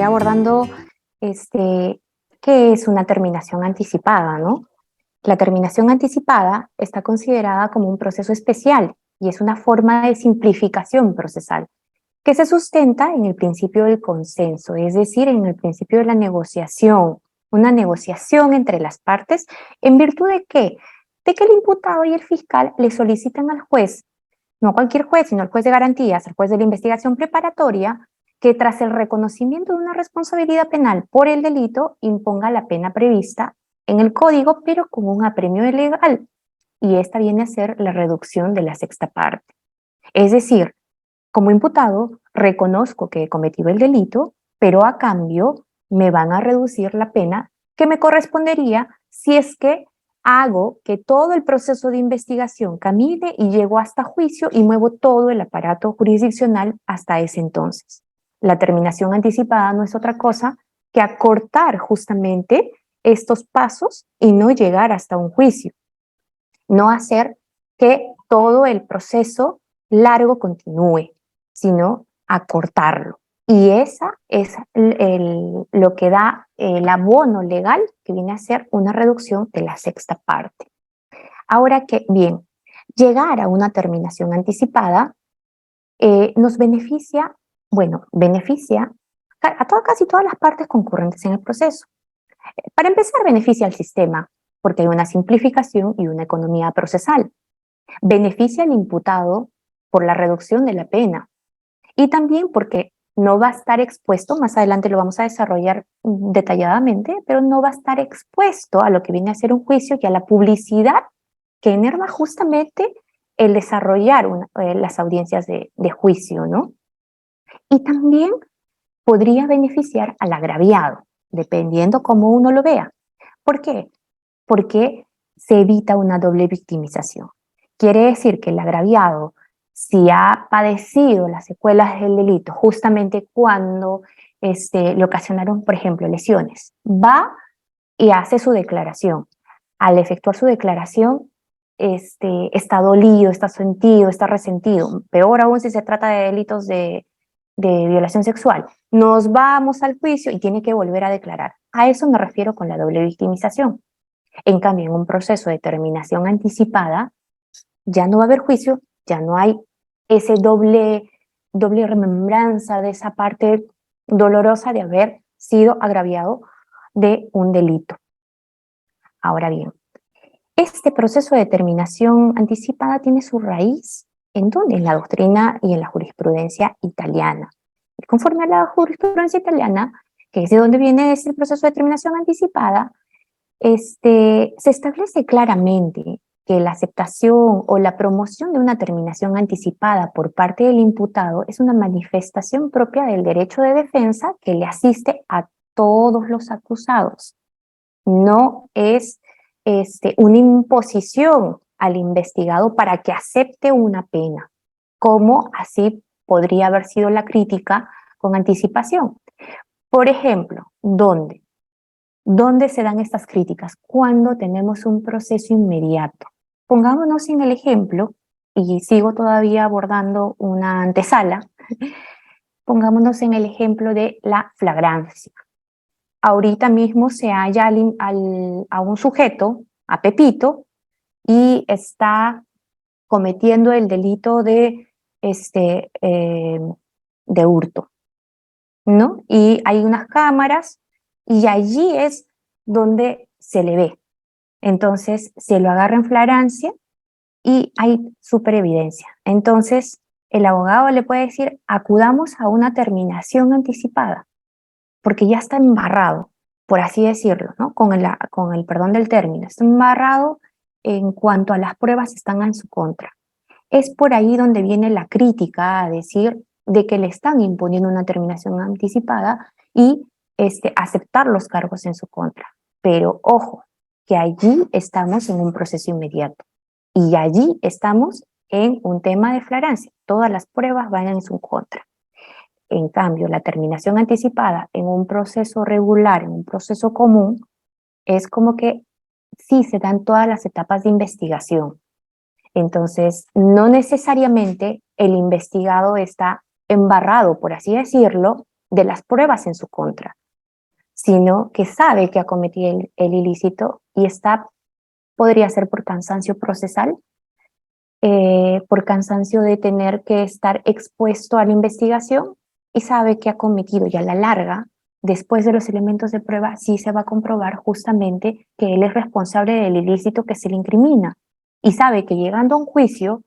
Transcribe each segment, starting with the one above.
abordando qué es una terminación anticipada, ¿no? La terminación anticipada está considerada como un proceso especial y es una forma de simplificación procesal que se sustenta en el principio del consenso, es decir, en el principio de la negociación, una negociación entre las partes, ¿en virtud de qué? De que el imputado y el fiscal le solicitan al juez, no cualquier juez, sino el juez de garantías, el juez de la investigación preparatoria, que tras el reconocimiento de una responsabilidad penal por el delito, imponga la pena prevista en el código, pero con un apremio legal, y esta viene a ser la reducción de la sexta parte. Es decir, como imputado, reconozco que he cometido el delito, pero a cambio me van a reducir la pena que me correspondería si es que hago que todo el proceso de investigación camine y llego hasta juicio y muevo todo el aparato jurisdiccional hasta ese entonces. La terminación anticipada no es otra cosa que acortar justamente estos pasos y no llegar hasta un juicio, no hacer que todo el proceso largo continúe, sino acortarlo. Y esa es lo que da el abono legal, que viene a ser una reducción de la sexta parte. Ahora que, bien, llegar a una terminación anticipada nos beneficia, beneficia a casi todas las partes concurrentes en el proceso. Para empezar, beneficia al sistema, porque hay una simplificación y una economía procesal. Beneficia al imputado por la reducción de la pena y también porque no va a estar expuesto, más adelante lo vamos a desarrollar detalladamente, pero no va a estar expuesto a lo que viene a ser un juicio y a la publicidad que enerva justamente el desarrollar las audiencias de juicio, ¿no? Y también podría beneficiar al agraviado, dependiendo cómo uno lo vea. ¿Por qué? Porque se evita una doble victimización. Quiere decir que el agraviado, si ha padecido las secuelas del delito, justamente cuando le ocasionaron, por ejemplo, lesiones, va y hace su declaración. Al efectuar su declaración, está dolido, está sentido, está resentido. Peor aún si se trata de delitos de violación sexual. Nos vamos al juicio y tiene que volver a declarar. A eso me refiero con la doble victimización. En cambio, en un proceso de terminación anticipada, ya no va a haber juicio, ya no hay ese doble remembranza de esa parte dolorosa de haber sido agraviado de un delito. Ahora bien, este proceso de terminación anticipada tiene su raíz ¿en dónde? En la doctrina y en la jurisprudencia italiana. Y conforme a la jurisprudencia italiana, que es de donde viene ese proceso de terminación anticipada, se establece claramente que la aceptación o la promoción de una terminación anticipada por parte del imputado es una manifestación propia del derecho de defensa que le asiste a todos los acusados. No es una imposición al investigado para que acepte una pena, como así podría haber sido la crítica con anticipación. Por ejemplo, ¿dónde? ¿Dónde se dan estas críticas? Cuando tenemos un proceso inmediato. Pongámonos en el ejemplo, y sigo todavía abordando una antesala, pongámonos en el ejemplo de la flagrancia. Ahorita mismo se halla a un sujeto, a Pepito, y está cometiendo el delito de hurto, ¿no? Y hay unas cámaras y allí es donde se le ve. Entonces se lo agarra en flagrancia y hay superevidencia. Entonces el abogado le puede decir, acudamos a una terminación anticipada, porque ya está embarrado, por así decirlo, ¿no? Con el perdón del término, está embarrado en cuanto a las pruebas están en su contra. Es por ahí donde viene la crítica a decir de que le están imponiendo una terminación anticipada y aceptar los cargos en su contra. Pero ojo, que allí estamos en un proceso inmediato y allí estamos en un tema de flagrancia. Todas las pruebas van en su contra. En cambio, la terminación anticipada en un proceso regular, en un proceso común, es como que sí se dan todas las etapas de investigación. Entonces, no necesariamente el investigado está embarrado, por así decirlo, de las pruebas en su contra, sino que sabe que ha cometido el ilícito y podría ser por cansancio procesal, por cansancio de tener que estar expuesto a la investigación y sabe que ha cometido, y a la larga, después de los elementos de prueba, sí se va a comprobar justamente que él es responsable del ilícito que se le incrimina y sabe que llegando a un juicio,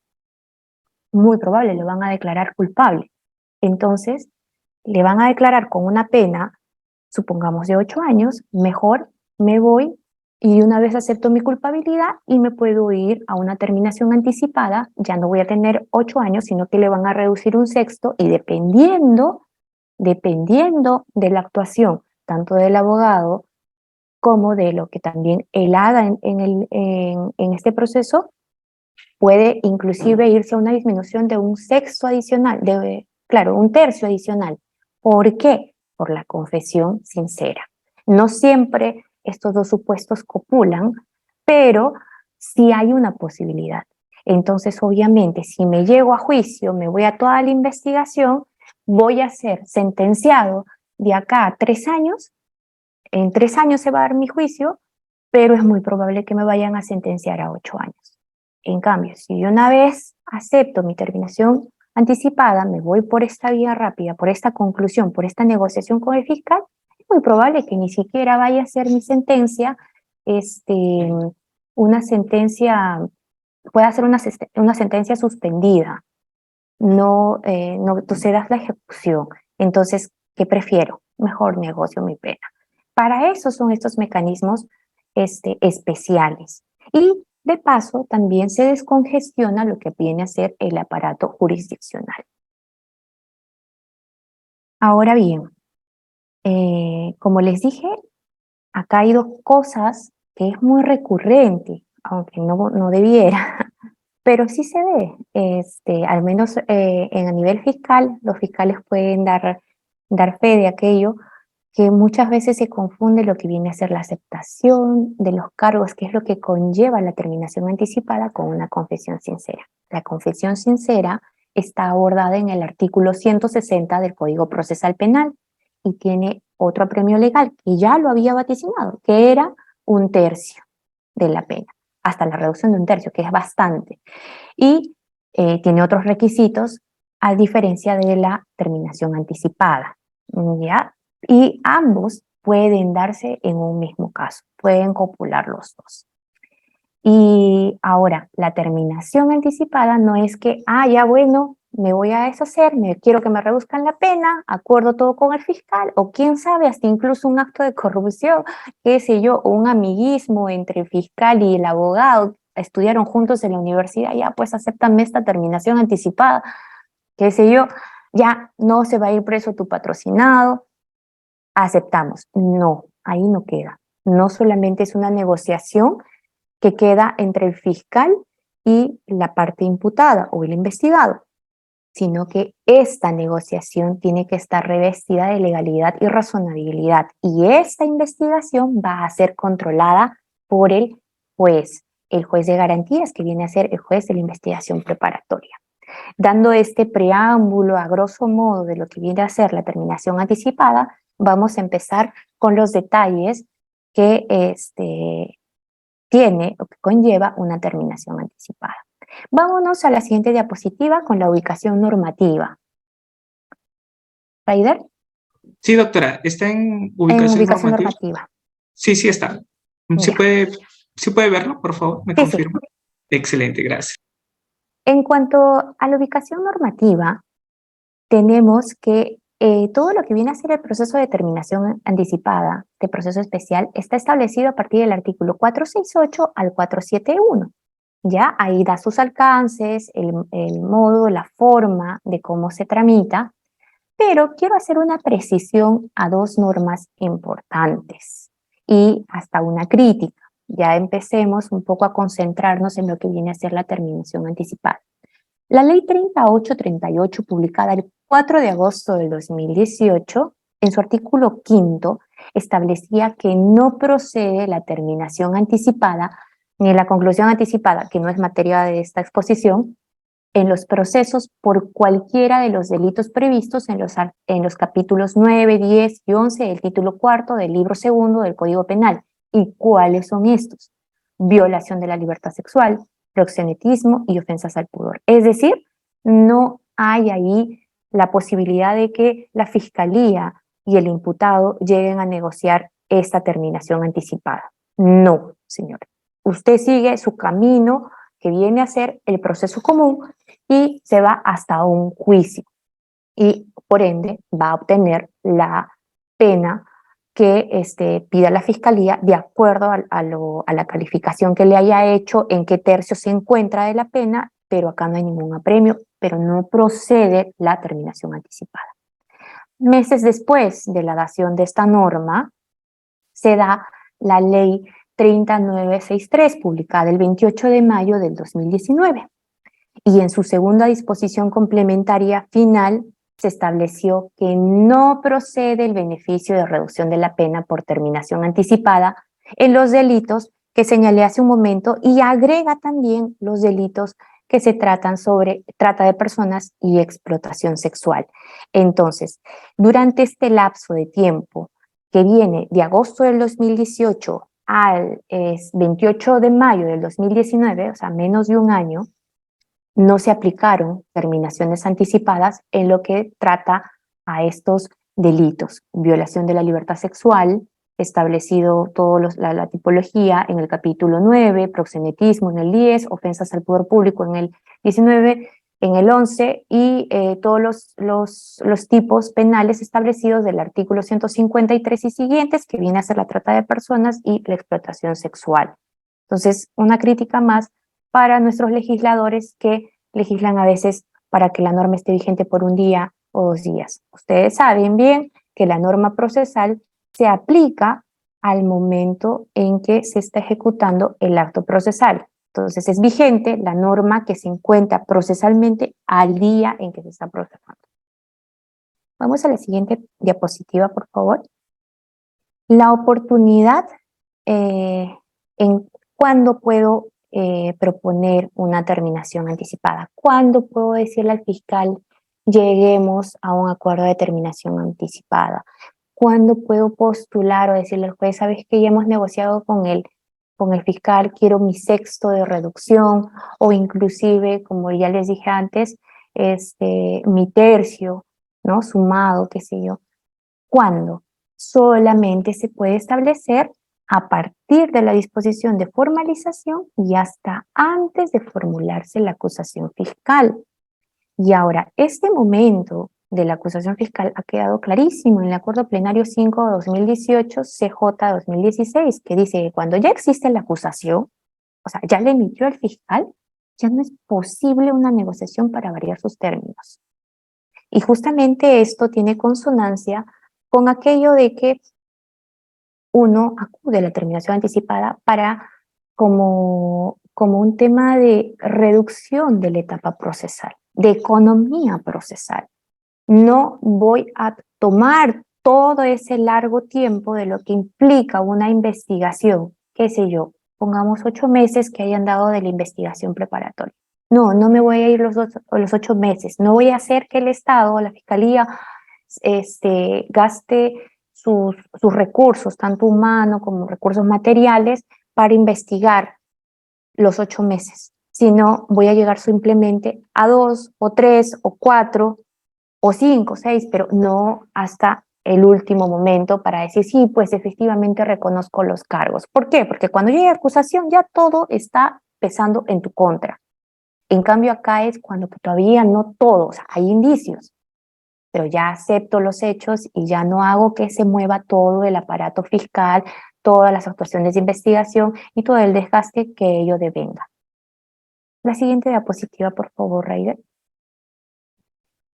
muy probable lo van a declarar culpable. Entonces, le van a declarar con una pena, supongamos de 8 años, mejor me voy y una vez acepto mi culpabilidad y me puedo ir a una terminación anticipada, ya no voy a tener 8 años, sino que le van a reducir un sexto y dependiendo de la actuación, tanto del abogado como de lo que también él haga en este proceso, puede inclusive irse a una disminución de un sexto adicional, claro, un tercio adicional. ¿Por qué? Por la confesión sincera. No siempre estos dos supuestos copulan, pero sí hay una posibilidad. Entonces, obviamente, si me llego a juicio, me voy a toda la investigación, voy a ser sentenciado de acá a 3 años, en 3 años se va a dar mi juicio, pero es muy probable que me vayan a sentenciar a 8 años. En cambio, si yo una vez acepto mi terminación anticipada, me voy por esta vía rápida, por esta conclusión, por esta negociación con el fiscal, es muy probable que ni siquiera vaya a ser mi sentencia, una sentencia, pueda ser una sentencia suspendida, no procedas la ejecución. Entonces, ¿qué prefiero? Mejor negocio mi pena. Para eso son estos mecanismos especiales. Y de paso, también se descongestiona lo que viene a ser el aparato jurisdiccional. Ahora bien, como les dije, acá hay dos cosas que es muy recurrente, aunque no debiera, pero sí se ve, al menos a nivel fiscal, los fiscales pueden dar fe de aquello, que muchas veces se confunde lo que viene a ser la aceptación de los cargos, que es lo que conlleva la terminación anticipada, con una confesión sincera. La confesión sincera está abordada en el artículo 160 del Código Procesal Penal y tiene otro apremio legal que ya lo había vaticinado, que era 1/3 de la pena, hasta la reducción de 1/3, que es bastante. Y tiene otros requisitos a diferencia de la terminación anticipada, ¿ya? Y ambos pueden darse en un mismo caso, pueden copular los dos. Y ahora, la terminación anticipada no es que, ya bueno, me voy a deshacer, quiero que me reduzcan la pena, acuerdo todo con el fiscal, o quién sabe, hasta incluso un acto de corrupción, qué sé yo, o un amiguismo entre el fiscal y el abogado, estudiaron juntos en la universidad, ya pues acéptame esta terminación anticipada, qué sé yo, ya no se va a ir preso tu patrocinado, aceptamos. No, ahí no queda. No solamente es una negociación que queda entre el fiscal y la parte imputada o el investigado, sino que esta negociación tiene que estar revestida de legalidad y razonabilidad, y esta investigación va a ser controlada por el juez de garantías, que viene a ser el juez de la investigación preparatoria. Dando este preámbulo a grosso modo de lo que viene a ser la terminación anticipada, vamos a empezar con los detalles que tiene o que conlleva una terminación anticipada. Vámonos a la siguiente diapositiva con la ubicación normativa. ¿Raider? Sí, doctora, está en ubicación normativa. Sí, sí está. ¿Sí puede verlo, por favor? ¿Me confirma? Sí. Excelente, gracias. En cuanto a la ubicación normativa, tenemos que todo lo que viene a ser el proceso de terminación anticipada de proceso especial está establecido a partir del artículo 468 al 471. Ya ahí da sus alcances, el modo, la forma de cómo se tramita, pero quiero hacer una precisión a dos normas importantes y hasta una crítica. Ya empecemos un poco a concentrarnos en lo que viene a ser la terminación anticipada. La Ley 3838, publicada el 4 de agosto del 2018, en su artículo 5, establecía que no procede la terminación anticipada ni la conclusión anticipada, que no es materia de esta exposición, en los procesos por cualquiera de los delitos previstos en los capítulos 9, 10 y 11 del título cuarto del libro segundo del Código Penal. ¿Y cuáles son estos? Violación de la libertad sexual, proxenetismo y ofensas al pudor. Es decir, no hay ahí la posibilidad de que la fiscalía y el imputado lleguen a negociar esta terminación anticipada. No, señor. Usted sigue su camino que viene a ser el proceso común y se va hasta un juicio. Y por ende va a obtener la pena que pida la fiscalía de acuerdo a la calificación que le haya hecho, en qué tercio se encuentra de la pena, pero acá no hay ningún apremio, pero no procede la terminación anticipada. Meses después de la dación de esta norma, se da la ley 3963, publicada el 28 de mayo del 2019. Y en su segunda disposición complementaria final se estableció que no procede el beneficio de reducción de la pena por terminación anticipada en los delitos que señalé hace un momento y agrega también los delitos que se tratan sobre trata de personas y explotación sexual. Entonces, durante este lapso de tiempo que viene de agosto del 2018 al 28 de mayo del 2019, o sea, menos de un año, no se aplicaron terminaciones anticipadas en lo que trata a estos delitos. Violación de la libertad sexual, establecido toda la tipología en el capítulo 9, proxenetismo en el 10, ofensas al poder público en el 19, en el 11 y todos los tipos penales establecidos del artículo 153 y siguientes, que viene a ser la trata de personas y la explotación sexual. Entonces, una crítica más para nuestros legisladores que legislan a veces para que la norma esté vigente por un día o 2 días. Ustedes saben bien que la norma procesal se aplica al momento en que se está ejecutando el acto procesal. Entonces es vigente la norma que se encuentra procesalmente al día en que se está procesando. Vamos a la siguiente diapositiva, por favor. La oportunidad en cuándo puedo proponer una terminación anticipada. ¿Cuándo puedo decirle al fiscal lleguemos a un acuerdo de terminación anticipada? ¿Cuándo puedo postular o decirle al juez, sabes que ya hemos negociado con el fiscal, quiero mi sexto de reducción o inclusive, como ya les dije antes, mi tercio, ¿no? Sumado, qué sé yo. ¿Cuándo? Solamente se puede establecer a partir de la disposición de formalización y hasta antes de formularse la acusación fiscal. Y ahora, este momento de la acusación fiscal ha quedado clarísimo en el Acuerdo Plenario 5 de 2018, CJ 2016, que dice que cuando ya existe la acusación, o sea, ya le emitió el fiscal, ya no es posible una negociación para variar sus términos. Y justamente esto tiene consonancia con aquello de que uno acude a la terminación anticipada para como un tema de reducción de la etapa procesal, de economía procesal. No voy a tomar todo ese largo tiempo de lo que implica una investigación, qué sé yo, pongamos 8 meses que hayan dado de la investigación preparatoria. No me voy a ir los 8 meses, no voy a hacer que el Estado o la Fiscalía gaste sus recursos, tanto humanos como recursos materiales, para investigar los 8 meses, sino voy a llegar simplemente a 2 o 3 o 4 o 5, 6, pero no hasta el último momento para decir, sí, pues efectivamente reconozco los cargos. ¿Por qué? Porque cuando llega acusación ya todo está pesando en tu contra. En cambio acá es cuando todavía no todo, o sea, hay indicios, pero ya acepto los hechos y ya no hago que se mueva todo el aparato fiscal, todas las actuaciones de investigación y todo el desgaste que ello devenga. La siguiente diapositiva, por favor, Raider.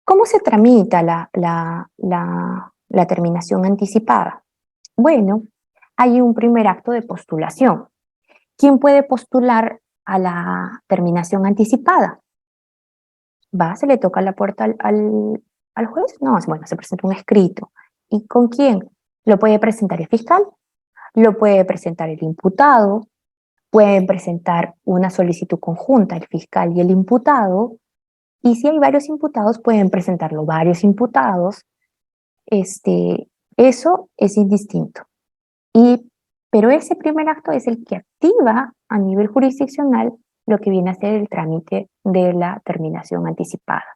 ¿Cómo se tramita la terminación anticipada? Bueno, hay un primer acto de postulación. ¿Quién puede postular a la terminación anticipada? Se le toca la puerta al juez. No, bueno, se presenta un escrito. ¿Y con quién? Lo puede presentar el fiscal, lo puede presentar el imputado, pueden presentar una solicitud conjunta el fiscal y el imputado, Y si hay varios imputados, pueden presentarlo varios imputados. Eso es indistinto. Pero ese primer acto es el que activa a nivel jurisdiccional lo que viene a ser el trámite de la terminación anticipada.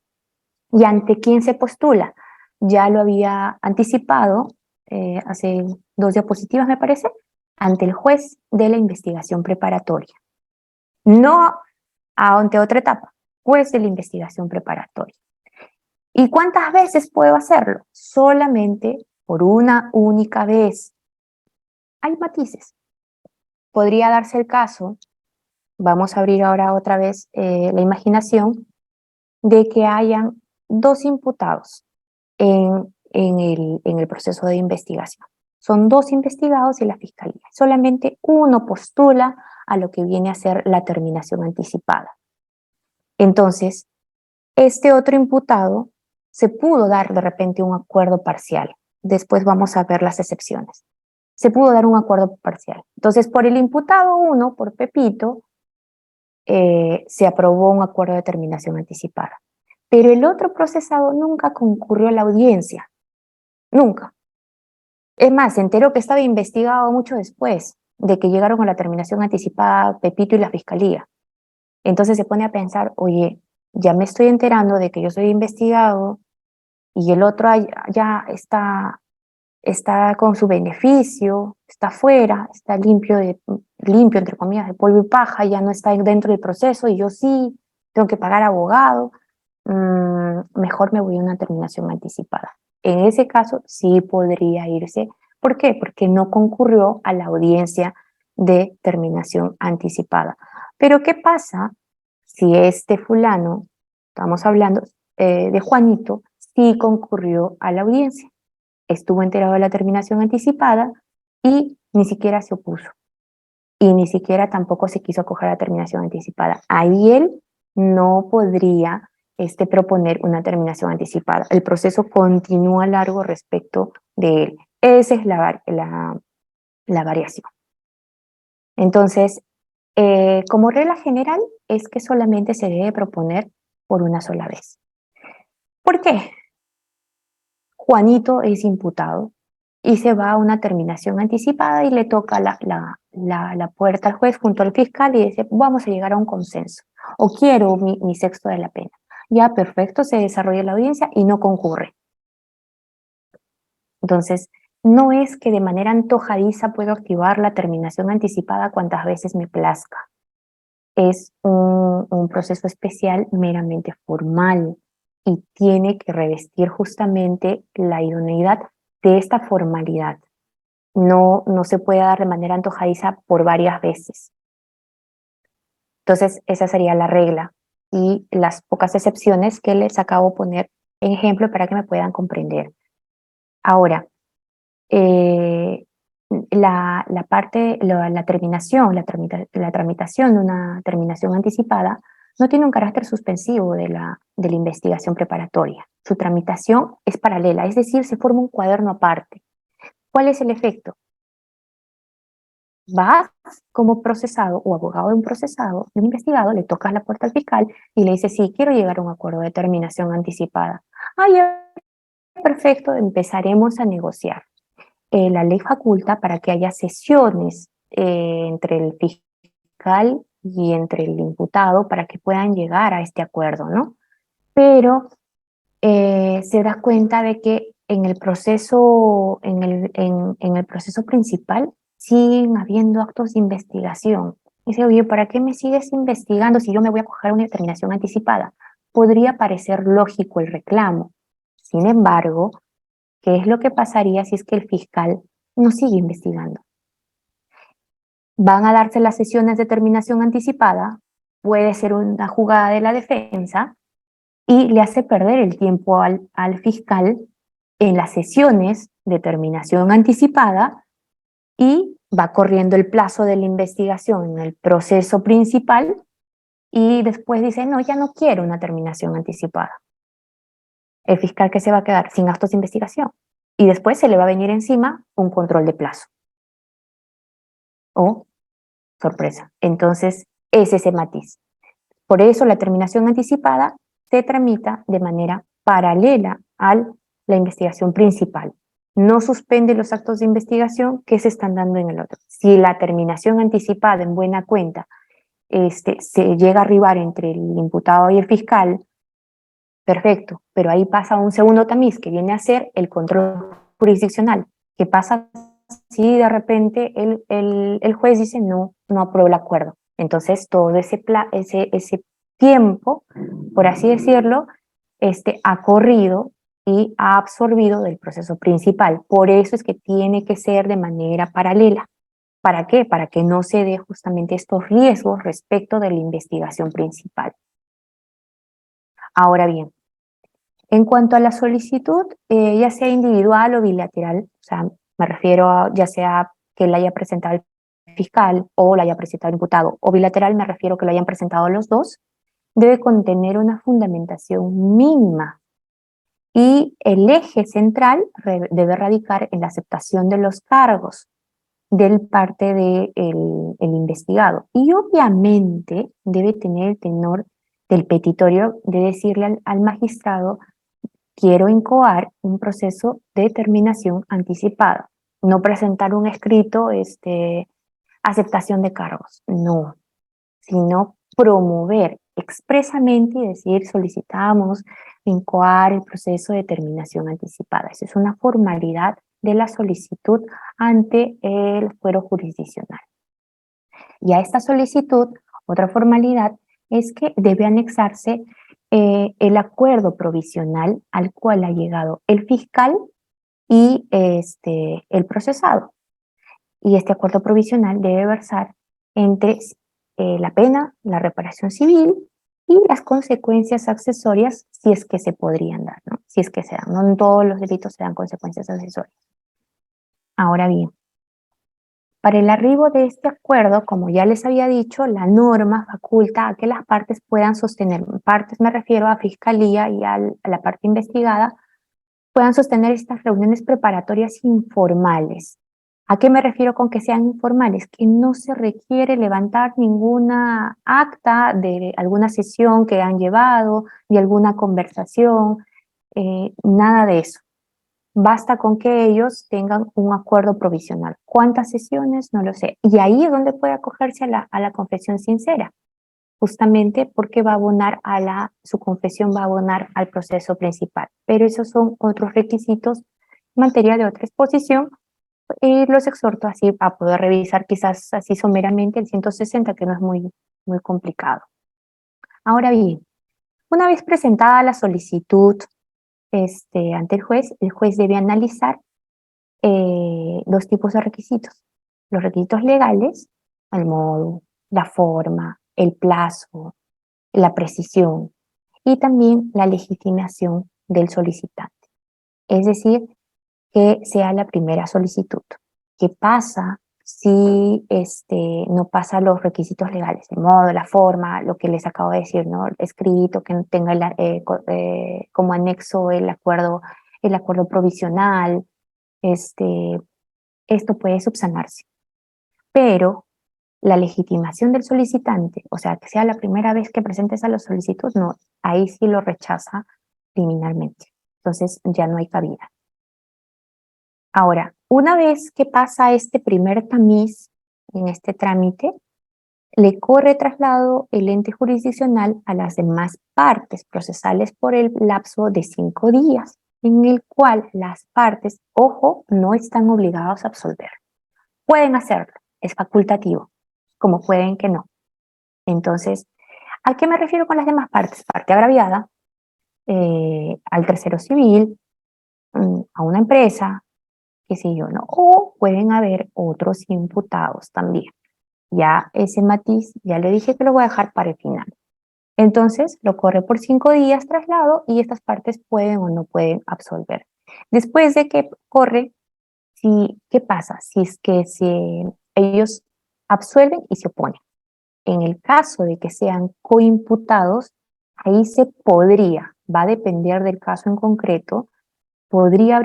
¿Y ante quién se postula? Ya lo había anticipado hace 2 diapositivas, me parece, ante el juez de la investigación preparatoria. No ante otra etapa, juez de la investigación preparatoria. ¿Y cuántas veces puedo hacerlo? Solamente por una única vez. Hay matices. Podría darse el caso, vamos a abrir ahora otra vez la imaginación, de que hayan 2 imputados en el proceso de investigación. Son 2 investigados y la fiscalía. Solamente uno postula a lo que viene a ser la terminación anticipada. Entonces, este otro imputado se pudo dar de repente un acuerdo parcial. Después vamos a ver las excepciones. Se pudo dar un acuerdo parcial. Entonces, por el imputado 1, por Pepito, se aprobó un acuerdo de terminación anticipada. Pero el otro procesado nunca concurrió a la audiencia. Nunca. Es más, se enteró que estaba investigado mucho después de que llegaron a la terminación anticipada Pepito y la fiscalía. Entonces se pone a pensar, oye, ya me estoy enterando de que yo soy investigado y el otro ya está con su beneficio, está fuera, está limpio, entre comillas, de polvo y paja, ya no está dentro del proceso y yo sí tengo que pagar abogado. Mejor me voy a una terminación anticipada. En ese caso sí podría irse. ¿Por qué? Porque no concurrió a la audiencia de terminación anticipada. Pero ¿qué pasa si este fulano, estamos hablando de Juanito, sí concurrió a la audiencia? Estuvo enterado de la terminación anticipada y ni siquiera se opuso. Y ni siquiera tampoco se quiso acoger a la terminación anticipada. Ahí él no podría proponer una terminación anticipada. El proceso continúa largo respecto de él. Esa es la variación. Entonces, como regla general, es que solamente se debe proponer por una sola vez. ¿Por qué? Juanito es imputado y se va a una terminación anticipada y le toca la puerta al juez junto al fiscal y dice, vamos a llegar a un consenso, o quiero mi sexto de la pena. Ya, perfecto, se desarrolla la audiencia y no concurre. Entonces, no es que de manera antojadiza puedo activar la terminación anticipada cuantas veces me plazca. Es un proceso especial meramente formal y tiene que revestir justamente la idoneidad de esta formalidad. No se puede dar de manera antojadiza por varias veces. Entonces, esa sería la regla y las pocas excepciones que les acabo de poner en ejemplo para que me puedan comprender. Ahora, la tramitación de una terminación anticipada no tiene un carácter suspensivo de la investigación preparatoria. Su tramitación es paralela, es decir, se forma un cuaderno aparte. ¿Cuál es el efecto? Vas como procesado o abogado de un investigado, le tocas la puerta al fiscal y le dices, sí, quiero llegar a un acuerdo de terminación anticipada. Perfecto, empezaremos a negociar. La ley faculta para que haya sesiones entre el fiscal y entre el imputado para que puedan llegar a este acuerdo, ¿no? Pero se da cuenta de que en el proceso, en el proceso principal siguen habiendo actos de investigación. Dice, oye, ¿para qué me sigues investigando si yo me voy a coger una determinación anticipada? Podría parecer lógico el reclamo. Sin embargo, ¿qué es lo que pasaría si es que el fiscal no sigue investigando? Van a darse las sesiones de terminación anticipada, puede ser una jugada de la defensa y le hace perder el tiempo al fiscal en las sesiones de terminación anticipada y va corriendo el plazo de la investigación en el proceso principal y después dice, no, ya no quiero una terminación anticipada. El fiscal que se va a quedar sin actos de investigación y después se le va a venir encima un control de plazo. Oh, sorpresa. Entonces, es ese matiz. Por eso la terminación anticipada se tramita de manera paralela a la investigación principal. No suspende los actos de investigación que se están dando en el otro. Si la terminación anticipada en buena cuenta se llega a arribar entre el imputado y el fiscal, perfecto, pero ahí pasa un segundo tamiz que viene a ser el control jurisdiccional. ¿Qué pasa si de repente el juez dice no apruebo el acuerdo? Entonces todo ese tiempo, por así decirlo, ha corrido y ha absorbido del proceso principal. Por eso es que tiene que ser de manera paralela. ¿Para qué? Para que no se dé justamente estos riesgos respecto de la investigación principal. Ahora bien, en cuanto a la solicitud, ya sea individual o bilateral, o sea, me refiero a ya sea que la haya presentado el fiscal o la haya presentado el imputado, o bilateral me refiero a que lo hayan presentado los dos, debe contener una fundamentación mínima y el eje central debe radicar en la aceptación de los cargos del parte del el investigado. Y obviamente debe tener el tenor del petitorio de decirle al magistrado: quiero incoar un proceso de terminación anticipada. No presentar un escrito, aceptación de cargos, no, sino promover expresamente y decir solicitamos incoar el proceso de terminación anticipada. Esa es una formalidad de la solicitud ante el fuero jurisdiccional. Y a esta solicitud, otra formalidad es que debe anexarse el acuerdo provisional al cual ha llegado el fiscal y el procesado. Y este acuerdo provisional debe versar entre la pena, la reparación civil y las consecuencias accesorias, si es que se podrían dar, ¿no? Si es que se dan. No en todos los delitos se dan consecuencias accesorias. Ahora bien, para el arribo de este acuerdo, como ya les había dicho, la norma faculta a que las partes puedan sostener, partes me refiero a fiscalía y a la parte investigada, puedan sostener estas reuniones preparatorias informales. ¿A qué me refiero con que sean informales? Que no se requiere levantar ninguna acta de alguna sesión que han llevado, de alguna conversación, nada de eso. Basta con que ellos tengan un acuerdo provisional. ¿Cuántas sesiones? No lo sé. Y ahí es donde puede acogerse a la confesión sincera, justamente porque va a abonar su confesión va a abonar al proceso principal. Pero esos son otros requisitos en materia de otra exposición, y los exhorto así a poder revisar quizás así someramente el 160, que no es muy complicado. Ahora bien, una vez presentada la solicitud ante el juez debe analizar dos tipos de requisitos: los requisitos legales, el modo, la forma, el plazo, la precisión, y también la legitimación del solicitante. Es decir, que sea la primera solicitud. ¿Qué pasa si no pasa los requisitos legales? El modo, la forma, lo que les acabo de decir, ¿no? Escrito, que tenga como anexo el acuerdo provisional. Esto puede subsanarse. Pero la legitimación del solicitante, o sea, que sea la primera vez que presentes a la solicitud, no, ahí sí lo rechaza criminalmente. Entonces ya no hay cabida. Ahora, una vez que pasa este primer tamiz en este trámite, le corre traslado el ente jurisdiccional a las demás partes procesales por el lapso de 5 días, en el cual las partes, ojo, no están obligadas a absolver. Pueden hacerlo, es facultativo, como pueden que no. Entonces, ¿a qué me refiero con las demás partes? Parte agraviada, al tercero civil, a una empresa, qué sé yo, ¿no? O pueden haber otros imputados también. Ya ese matiz, ya le dije que lo voy a dejar para el final. Entonces, lo corre por 5 días traslado y estas partes pueden o no pueden absolver. Después de que corre, ¿qué pasa? Si es que ellos absuelven y se oponen. En el caso de que sean coimputados, ahí va a depender del caso en concreto, podría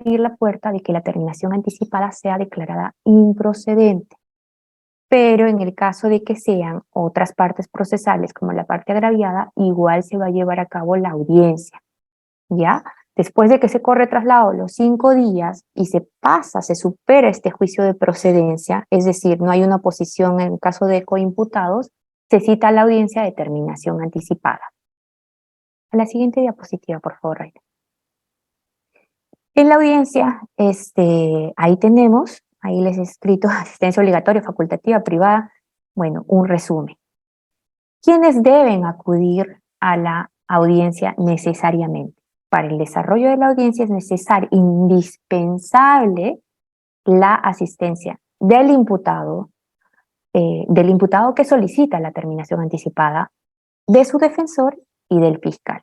abrir la puerta de que la terminación anticipada sea declarada improcedente. pero en el caso de que sean otras partes procesales como la parte agraviada, igual se va a llevar a cabo la audiencia, ¿ya? Después de que se corre traslado los 5 días y se supera este juicio de procedencia, es decir, no hay una oposición en el caso de coimputados, se cita a la audiencia de terminación anticipada. A la siguiente diapositiva, por favor, Raina. En la audiencia, ahí tenemos, ahí les he escrito asistencia obligatoria, facultativa, privada, bueno, un resumen. ¿Quiénes deben acudir a la audiencia necesariamente? Para el desarrollo de la audiencia es necesario, indispensable, la asistencia del imputado que solicita la terminación anticipada, de su defensor y del fiscal.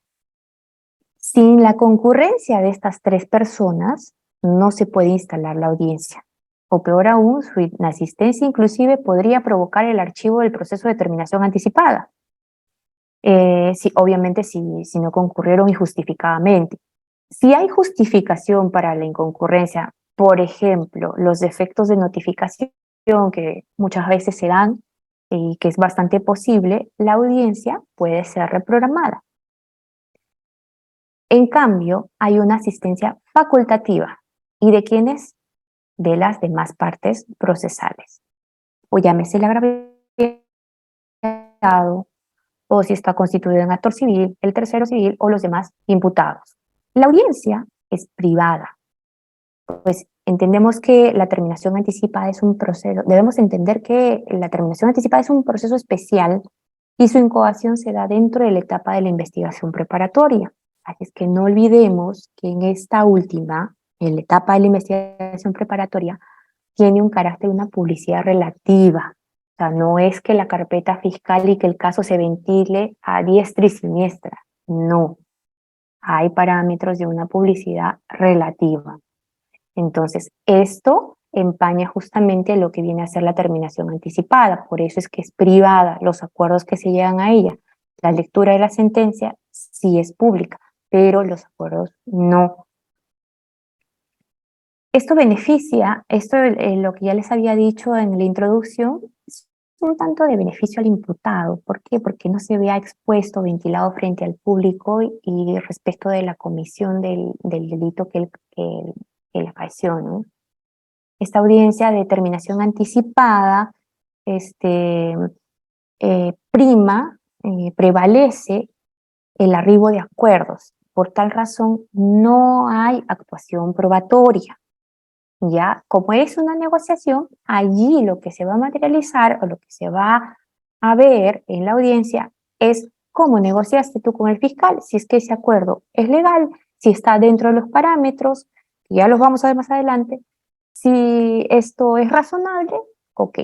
Sin la concurrencia de estas 3 personas, no se puede instalar la audiencia. O peor aún, su inasistencia inclusive podría provocar el archivo del proceso de terminación anticipada. Obviamente si no concurrieron injustificadamente. Si hay justificación para la inconcurrencia, por ejemplo, los defectos de notificación que muchas veces se dan y que es bastante posible, la audiencia puede ser reprogramada. En cambio, hay una asistencia facultativa. ¿Y de quiénes? De las demás partes procesales. O llámese el agraviado, o si está constituido en actor civil, el tercero civil o los demás imputados. La audiencia es privada. Pues entendemos que la terminación anticipada es un proceso, debemos entender que la terminación anticipada es un proceso especial y su incoación se da dentro de la etapa de la investigación preparatoria. Así es que no olvidemos que en esta última, en la etapa de la investigación preparatoria, tiene un carácter de una publicidad relativa. O sea, no es que la carpeta fiscal y que el caso se ventile a diestra y siniestra. No. Hay parámetros de una publicidad relativa. Entonces, esto empaña justamente lo que viene a ser la terminación anticipada. Por eso es que es privada, los acuerdos que se llegan a ella. La lectura de la sentencia sí es pública, pero los acuerdos no. Esto beneficia, lo que ya les había dicho en la introducción, es un tanto de beneficio al imputado. ¿Por qué? Porque no se vea expuesto, ventilado frente al público y respecto de la comisión del delito que él acaeció, ¿no? Esta audiencia de terminación anticipada prevalece el arribo de acuerdos. Por tal razón, no hay actuación probatoria. Ya, como es una negociación, allí lo que se va a materializar o lo que se va a ver en la audiencia es cómo negociaste tú con el fiscal, si es que ese acuerdo es legal, si está dentro de los parámetros, que ya los vamos a ver más adelante, si esto es razonable, ok,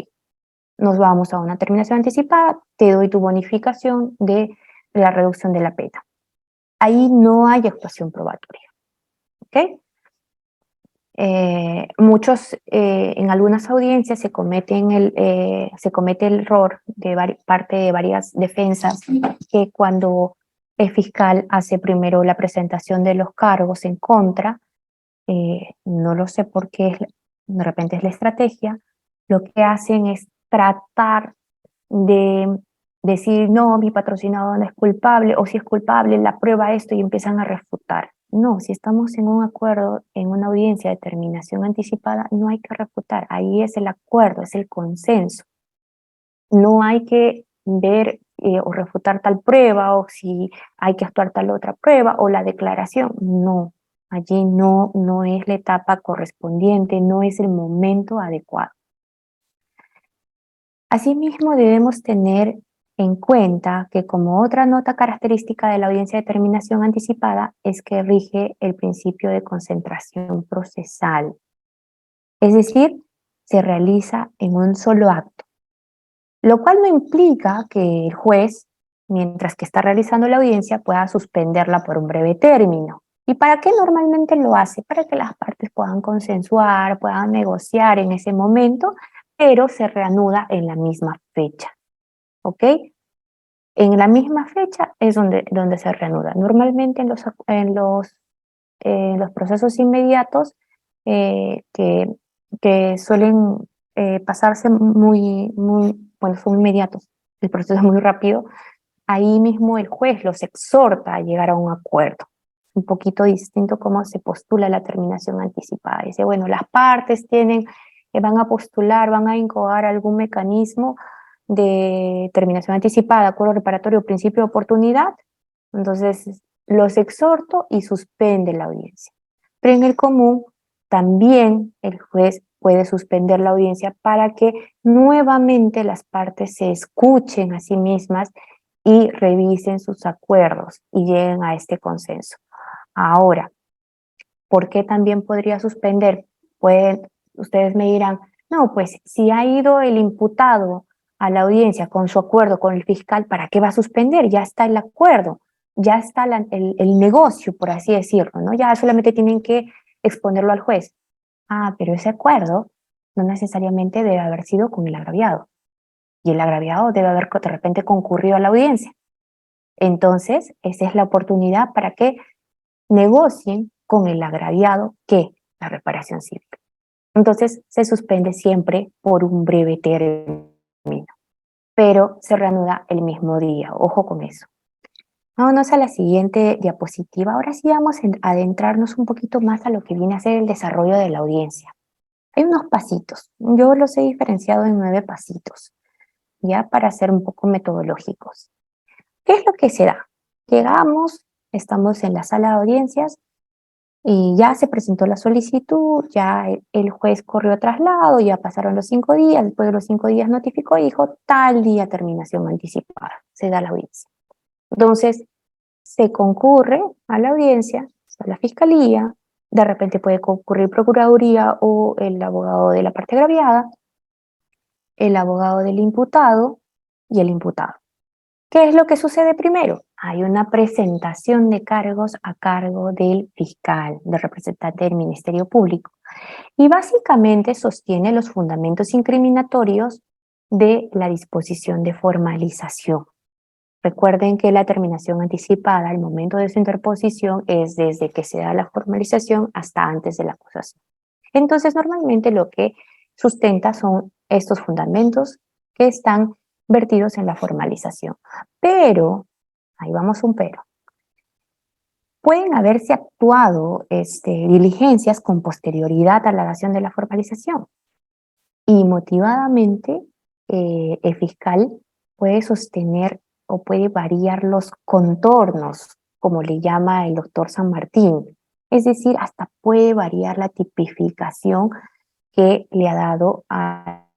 nos vamos a una terminación anticipada, te doy tu bonificación de la reducción de la pena. Ahí no hay actuación probatoria, ¿ok? En algunas audiencias se comete el error de parte de varias defensas que cuando el fiscal hace primero la presentación de los cargos en contra, no lo sé por qué, de repente es la estrategia, lo que hacen es tratar de decir, no, mi patrocinador no es culpable, o si es culpable, la prueba esto, y empiezan a refutar. No, si estamos en un acuerdo, en una audiencia de terminación anticipada, no hay que refutar, ahí es el acuerdo, es el consenso. No hay que ver o refutar tal prueba, o si hay que actuar tal otra prueba, o la declaración, no. Allí no es la etapa correspondiente, no es el momento adecuado. Asimismo, debemos tener en cuenta que como otra nota característica de la audiencia de terminación anticipada es que rige el principio de concentración procesal. Es decir, se realiza en un solo acto, lo cual no implica que el juez, mientras que está realizando la audiencia, pueda suspenderla por un breve término. ¿Y para qué normalmente lo hace? Para que las partes puedan consensuar, puedan negociar en ese momento, pero se reanuda en la misma fecha. ¿Ok? En la misma fecha es donde se reanuda. Normalmente en los procesos inmediatos que suelen pasarse bueno, son inmediatos, el proceso es muy rápido, ahí mismo el juez los exhorta a llegar a un acuerdo. Un poquito distinto cómo se postula la terminación anticipada. Dice, bueno, las partes van a postular, van a incoar algún mecanismo de terminación anticipada, acuerdo reparatorio, principio de oportunidad, entonces los exhorto y suspende la audiencia. Pero en el común también el juez puede suspender la audiencia para que nuevamente las partes se escuchen a sí mismas y revisen sus acuerdos y lleguen a este consenso. Ahora, ¿por qué también podría suspender? Ustedes me dirán, no, pues si ha ido el imputado a la audiencia con su acuerdo con el fiscal, ¿para qué va a suspender? Ya está el acuerdo, ya está el negocio, por así decirlo, ¿no? Ya solamente tienen que exponerlo al juez. Ah, pero ese acuerdo no necesariamente debe haber sido con el agraviado. Y el agraviado debe haber de repente concurrido a la audiencia. Entonces, esa es la oportunidad para que negocien con el agraviado que la reparación cívica. Entonces, se suspende siempre por un breve término, pero se reanuda el mismo día. Ojo con eso. Vámonos a la siguiente diapositiva. Ahora sí vamos a adentrarnos un poquito más a lo que viene a ser el desarrollo de la audiencia. Hay unos pasitos. Yo los he diferenciado en 9 pasitos, ya para ser un poco metodológicos. ¿Qué es lo que se da? Llegamos, estamos en la sala de audiencias y ya se presentó la solicitud, ya el juez corrió a traslado, ya pasaron los 5 días, después de los 5 días notificó y dijo tal día terminación anticipada, se da la audiencia. Entonces, se concurre a la audiencia, a la fiscalía, de repente puede concurrir procuraduría o el abogado de la parte agraviada, el abogado del imputado y el imputado. ¿Qué es lo que sucede primero? Hay una presentación de cargos a cargo del fiscal, del representante del Ministerio Público, y básicamente sostiene los fundamentos incriminatorios de la disposición de formalización. Recuerden que la terminación anticipada al momento de su interposición es desde que se da la formalización hasta antes de la acusación. Entonces, normalmente lo que sustenta son estos fundamentos que están vertidos en la formalización. Pero, ahí vamos un pero, pueden haberse actuado diligencias con posterioridad a la dación de la formalización y motivadamente el fiscal puede sostener o puede variar los contornos, como le llama el doctor San Martín. Es decir, hasta puede variar la tipificación que le ha dado al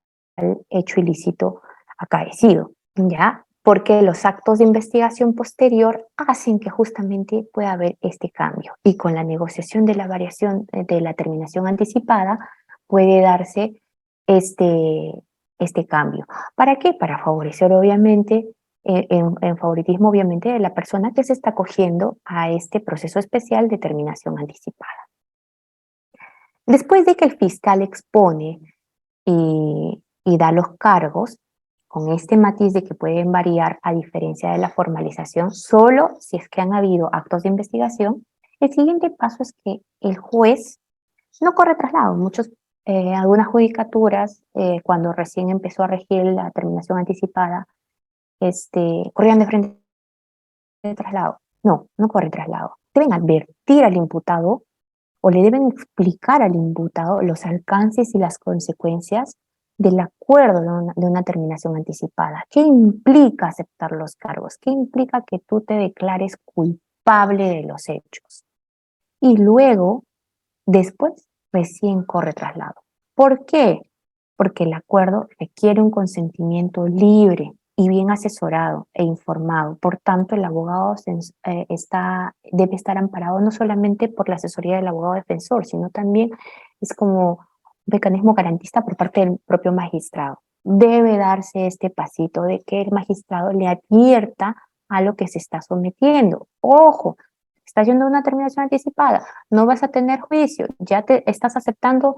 hecho ilícito acaecido, ¿ya? Porque los actos de investigación posterior hacen que justamente pueda haber este cambio. Y con la negociación de la variación de la terminación anticipada puede darse este cambio. ¿Para qué? Para favorecer obviamente, en favoritismo obviamente de la persona que se está acogiendo a este proceso especial de terminación anticipada. Después de que el fiscal expone y da los cargos, con este matiz de que pueden variar a diferencia de la formalización, solo si es que han habido actos de investigación, el siguiente paso es que el juez no corre traslado. Algunas judicaturas, cuando recién empezó a regir la terminación anticipada, corrían de frente de traslado. No, no corre traslado. Deben advertir al imputado o le deben explicar al imputado los alcances y las consecuencias del acuerdo de una terminación anticipada. ¿Qué implica aceptar los cargos? ¿Qué implica que tú te declares culpable de los hechos? Y luego, después, recién corre traslado. ¿Por qué? Porque el acuerdo requiere un consentimiento libre y bien asesorado e informado. Por tanto, el abogado debe estar amparado no solamente por la asesoría del abogado defensor, sino también es como un mecanismo garantista por parte del propio magistrado. Debe darse este pasito de que el magistrado le advierta a lo que se está sometiendo. Ojo, estás yendo a una terminación anticipada, no vas a tener juicio, ya te estás aceptando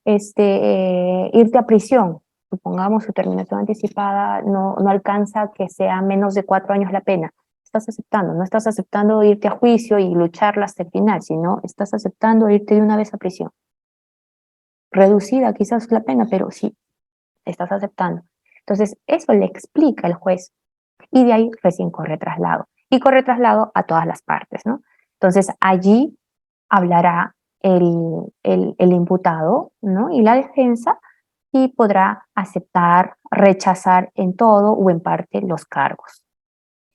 irte a prisión. Supongamos su terminación anticipada no alcanza que sea menos de 4 años la pena. No estás aceptando irte a juicio y lucharla hasta el final, sino estás aceptando irte de una vez a prisión. Reducida quizás la pena, pero sí, estás aceptando. Entonces, eso le explica el juez y de ahí recién corre traslado. Y corre traslado a todas las partes, ¿no? Entonces, allí hablará el imputado, ¿no? Y la defensa y podrá aceptar, rechazar en todo o en parte los cargos.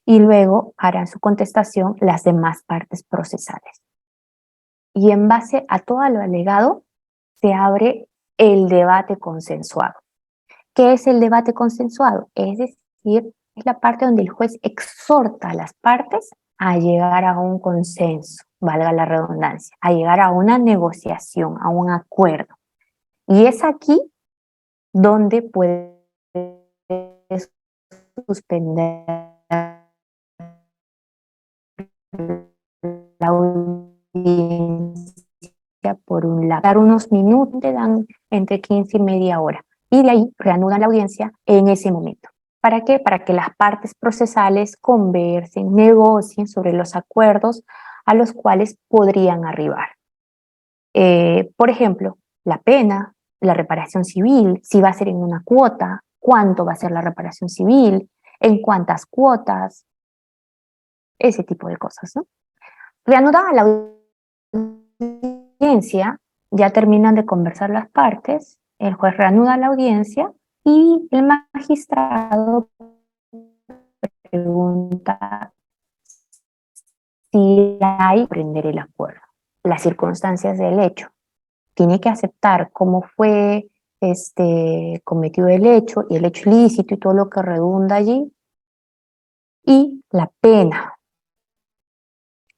Y luego harán su contestación las demás partes procesales. Y en base a todo lo alegado, se abre el debate consensuado. ¿Qué es el debate consensuado? Es decir, es la parte donde el juez exhorta a las partes a llegar a un consenso, valga la redundancia, a llegar a una negociación, a un acuerdo. Y es aquí donde puede suspender la audiencia por un lado. Dar unos minutos, te dan entre 15 y media hora. Y de ahí reanudan la audiencia en ese momento. ¿Para qué? Para que las partes procesales conversen, negocien sobre los acuerdos a los cuales podrían arribar. Por ejemplo, la pena, la reparación civil, si va a ser en una cuota, cuánto va a ser la reparación civil, en cuántas cuotas, ese tipo de cosas, ¿no? Reanudada la audiencia, ya terminan de conversar las partes, el juez reanuda la audiencia y el magistrado pregunta si hay que prender el acuerdo, las circunstancias del hecho. Tiene que aceptar cómo fue cometido el hecho y el hecho ilícito y todo lo que redunda allí. Y la pena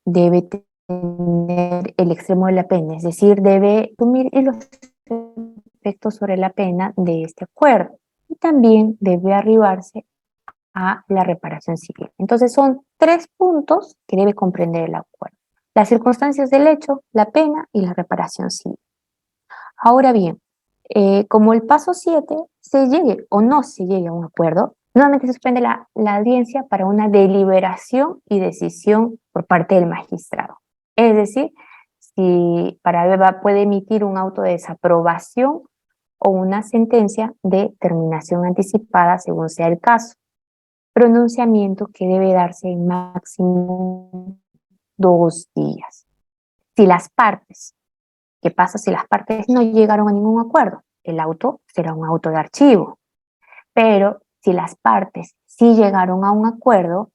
debe tener el extremo de la pena, es decir, debe asumir los efectos sobre la pena de este acuerdo. Y también debe arribarse a la reparación civil. Entonces son 3 puntos que debe comprender el acuerdo: las circunstancias del hecho, la pena y la reparación civil. Ahora bien, como el paso 7 se llegue o no se llegue a un acuerdo, nuevamente se suspende la audiencia para una deliberación y decisión por parte del magistrado. Es decir, si puede emitir un auto de desaprobación o una sentencia de terminación anticipada según sea el caso. Pronunciamiento que debe darse en máximo 2 días. Si las partes ¿Qué pasa si las partes no llegaron a ningún acuerdo? El auto será un auto de archivo. Pero si las partes sí llegaron a un acuerdo,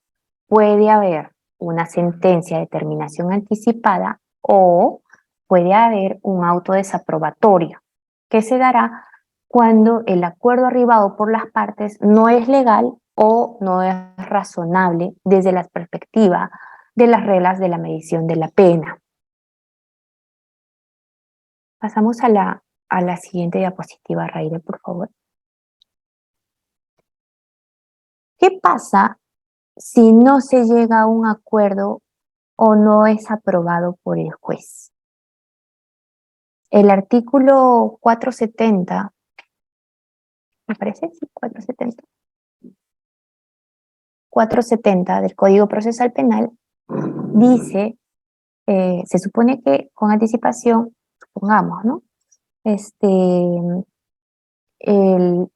puede haber una sentencia de terminación anticipada o puede haber un auto desaprobatorio, que se dará cuando el acuerdo arribado por las partes no es legal o no es razonable desde la perspectiva de las reglas de la medición de la pena. Pasamos a la siguiente diapositiva, Raíra, por favor. ¿Qué pasa si no se llega a un acuerdo o no es aprobado por el juez? El artículo 470, ¿me parece? Sí, 470. 470 del Código Procesal Penal dice, se supone que con anticipación, supongamos, ¿no? El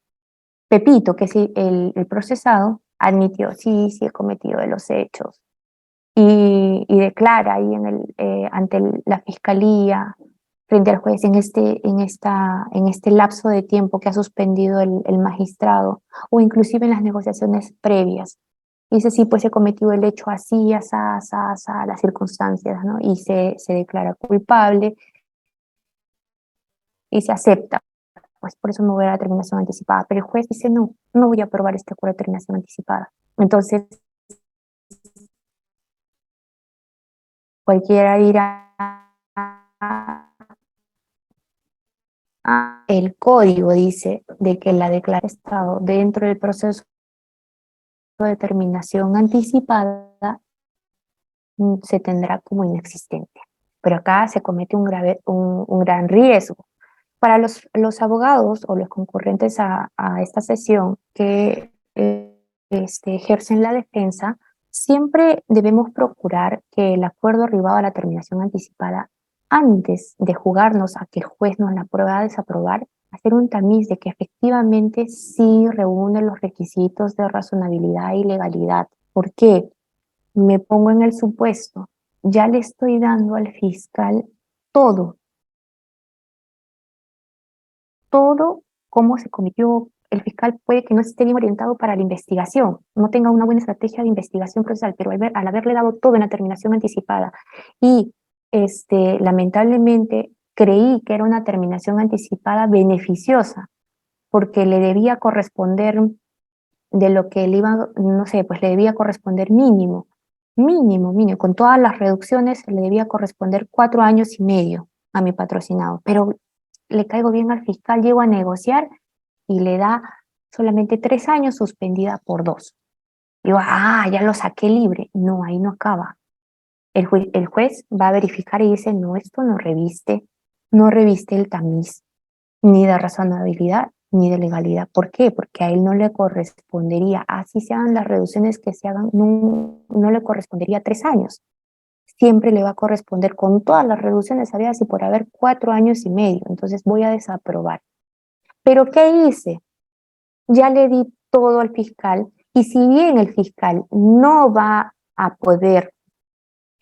Pepito, que es el procesado, admitió, sí, he cometido de los hechos, y declara ahí ante la fiscalía, frente al juez, en este lapso de tiempo que ha suspendido el magistrado, o inclusive en las negociaciones previas. Dice, sí, pues he cometido el hecho así, las circunstancias, ¿no? Y se declara culpable y se acepta. Pues por eso me voy a la terminación anticipada. Pero el juez dice, no voy a aprobar este acuerdo de terminación anticipada. Entonces, cualquiera irá el código dice de que la declaración de Estado dentro del proceso de terminación anticipada se tendrá como inexistente. Pero acá se comete un gran riesgo. Para los abogados o los concurrentes a esta sesión que ejercen la defensa, siempre debemos procurar que el acuerdo arribado a la terminación anticipada, antes de jugarnos a que el juez nos la pueda desaprobar, hacer un tamiz de que efectivamente sí reúne los requisitos de razonabilidad y legalidad. ¿Por qué? Me pongo en el supuesto, ya le estoy dando al fiscal todo, cómo se cometió. El fiscal puede que no esté bien orientado para la investigación, no tenga una buena estrategia de investigación procesal, pero al haberle dado todo en la terminación anticipada y lamentablemente creí que era una terminación anticipada beneficiosa, porque le debía corresponder de lo que le iba, no sé, pues le debía corresponder mínimo, con todas las reducciones le debía corresponder 4 años y medio a mi patrocinado, pero le caigo bien al fiscal, llego a negociar y le da solamente 3 años suspendida por 2. Digo, ya lo saqué libre. No, ahí no acaba. El juez va a verificar y dice, no, esto no reviste el tamiz, ni de razonabilidad, ni de legalidad. ¿Por qué? Porque a él no le correspondería, así se hagan las reducciones que se hagan, no le correspondería 3 años. Siempre le va a corresponder con todas las reducciones habidas y por haber 4 años y medio. Entonces voy a desaprobar. ¿Pero qué hice? Ya le di todo al fiscal y si bien el fiscal no va a poder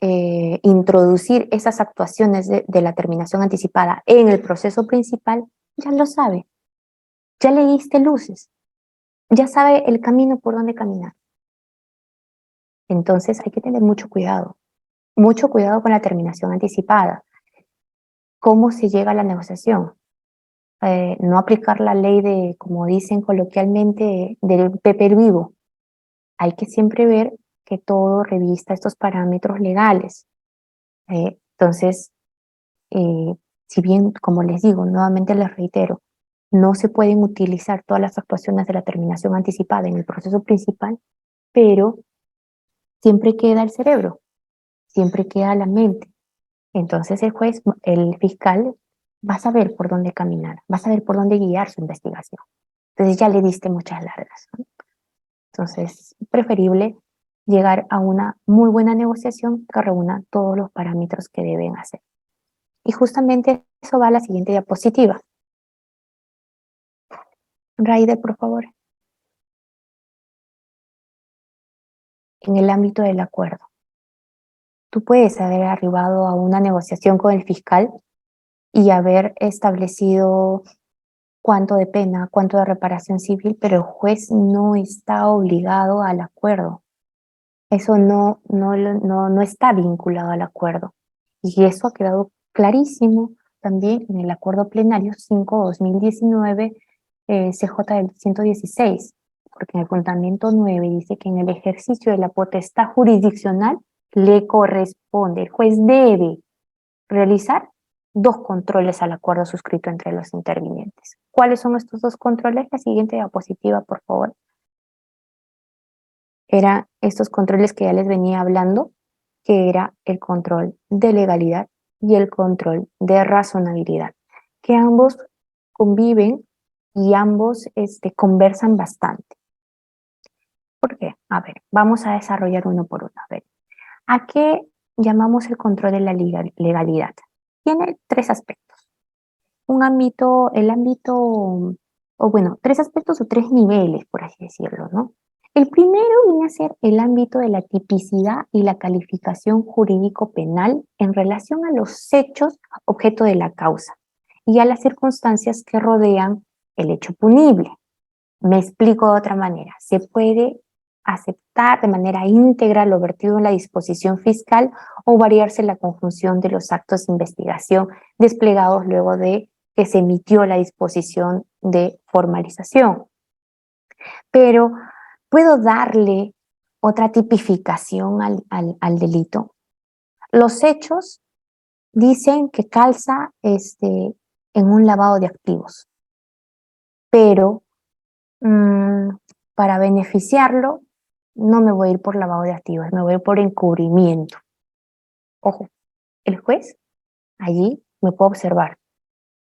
introducir esas actuaciones de la terminación anticipada en el proceso principal, ya lo sabe, ya le diste luces, ya sabe el camino por donde caminar. Entonces hay que tener mucho cuidado con la terminación anticipada. ¿Cómo se llega a la negociación? No aplicar la ley de, como dicen coloquialmente, del Pepe vivo. Hay que siempre ver que todo revista estos parámetros legales. Entonces, si bien, como les digo, nuevamente les reitero, no se pueden utilizar todas las actuaciones de la terminación anticipada en el proceso principal, pero siempre queda el cerebro, siempre queda la mente. Entonces el fiscal, va a saber por dónde caminar, va a saber por dónde guiar su investigación. Entonces ya le diste muchas largas, ¿no? Entonces, es preferible llegar a una muy buena negociación que reúna todos los parámetros que deben hacer. Y justamente eso va a la siguiente diapositiva. Raider, por favor. En el ámbito del acuerdo. Tú puedes haber arribado a una negociación con el fiscal y haber establecido cuánto de pena, cuánto de reparación civil, pero el juez no está obligado al acuerdo. Eso no está vinculado al acuerdo. Y eso ha quedado clarísimo también en el acuerdo plenario 5/2019 CJ del 116, porque en el fundamento 9 dice que en el ejercicio de la potestad jurisdiccional le corresponde, el juez debe realizar 2 controles al acuerdo suscrito entre los intervinientes. ¿Cuáles son estos 2 controles? La siguiente diapositiva, por favor. Eran estos controles que ya les venía hablando, que era el control de legalidad y el control de razonabilidad, que ambos conviven y ambos conversan bastante. ¿Por qué? A ver, vamos a desarrollar uno por uno. A ver, ¿a qué llamamos el control de la legalidad? Tiene 3 aspectos. O bueno, 3 aspectos o 3 niveles, por así decirlo, ¿no? El primero viene a ser el ámbito de la tipicidad y la calificación jurídico-penal en relación a los hechos objeto de la causa y a las circunstancias que rodean el hecho punible. Me explico de otra manera. Se puede aceptar de manera íntegra lo vertido en la disposición fiscal o variarse la conjunción de los actos de investigación desplegados luego de que se emitió la disposición de formalización. Pero ¿puedo darle otra tipificación al delito? Los hechos dicen que calza en un lavado de activos, pero para beneficiarlo no me voy a ir por lavado de activos, me voy a ir por encubrimiento. Ojo, el juez allí me puede observar.